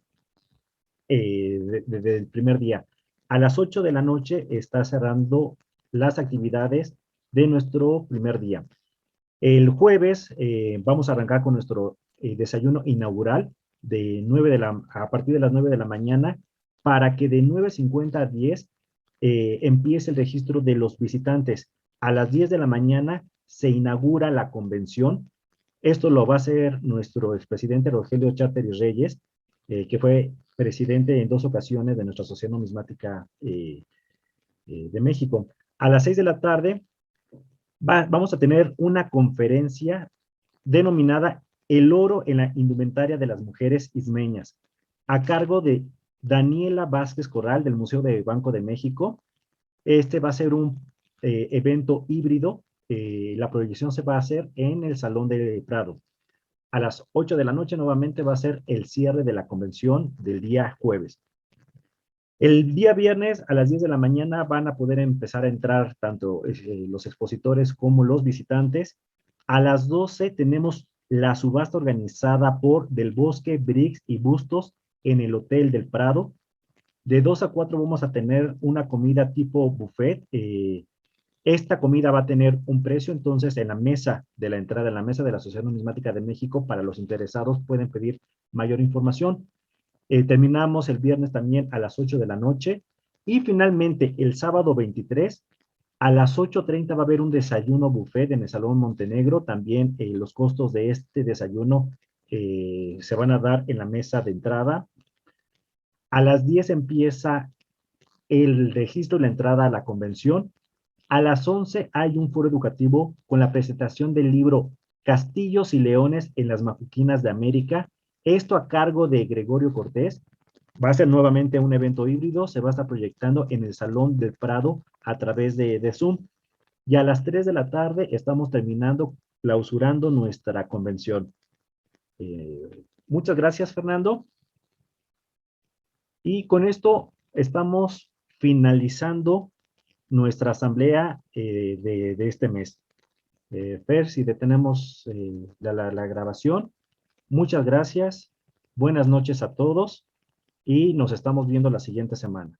del primer día. A las 8 de la noche está cerrando las actividades de nuestro primer día. El jueves vamos a arrancar con nuestro desayuno inaugural a partir de las 9 de la mañana para que de 9:50 a 10 empiece el registro de los visitantes. A las 10 de la mañana se inaugura la convención. Esto lo va a hacer nuestro expresidente Rogelio Cháteris Reyes, que fue presidente en 2 ocasiones de nuestra Sociedad Numismática de México. A las 6 de la tarde vamos a tener una conferencia denominada El oro en la indumentaria de las mujeres ismeñas, a cargo de Daniela Vázquez Corral del Museo de Banco de México. Este va a ser un evento híbrido. La proyección se va a hacer en el Salón de Prado. A las 8 de la noche nuevamente va a ser el cierre de la convención del día jueves. El día viernes a las 10 de la mañana van a poder empezar a entrar tanto los expositores como los visitantes. A las 12 tenemos la subasta organizada por Del Bosque, Briggs y Bustos en el Hotel del Prado. De 2 a 4 vamos a tener una comida tipo buffet. Esta comida va a tener un precio, entonces en la mesa de la entrada, en la mesa de la Sociedad Numismática de México, para los interesados pueden pedir mayor información. Terminamos el viernes también a las 8 de la noche. Y finalmente, el sábado 23, a las 8:30 va a haber un desayuno buffet en el Salón Montenegro. También los costos de este desayuno se van a dar en la mesa de entrada. A las 10 empieza el registro y la entrada a la convención. A las 11 hay un foro educativo con la presentación del libro Castillos y Leones en las Mafuquinas de América. Esto a cargo de Gregorio Cortés. Va a ser nuevamente un evento híbrido. Se va a estar proyectando en el Salón del Prado a través de Zoom. Y a las 3 de la tarde estamos clausurando nuestra convención. Muchas gracias, Fernando. Y con esto estamos finalizando nuestra asamblea de este mes. Fer, si detenemos la grabación. Muchas gracias. Buenas noches a todos y nos estamos viendo la siguiente semana.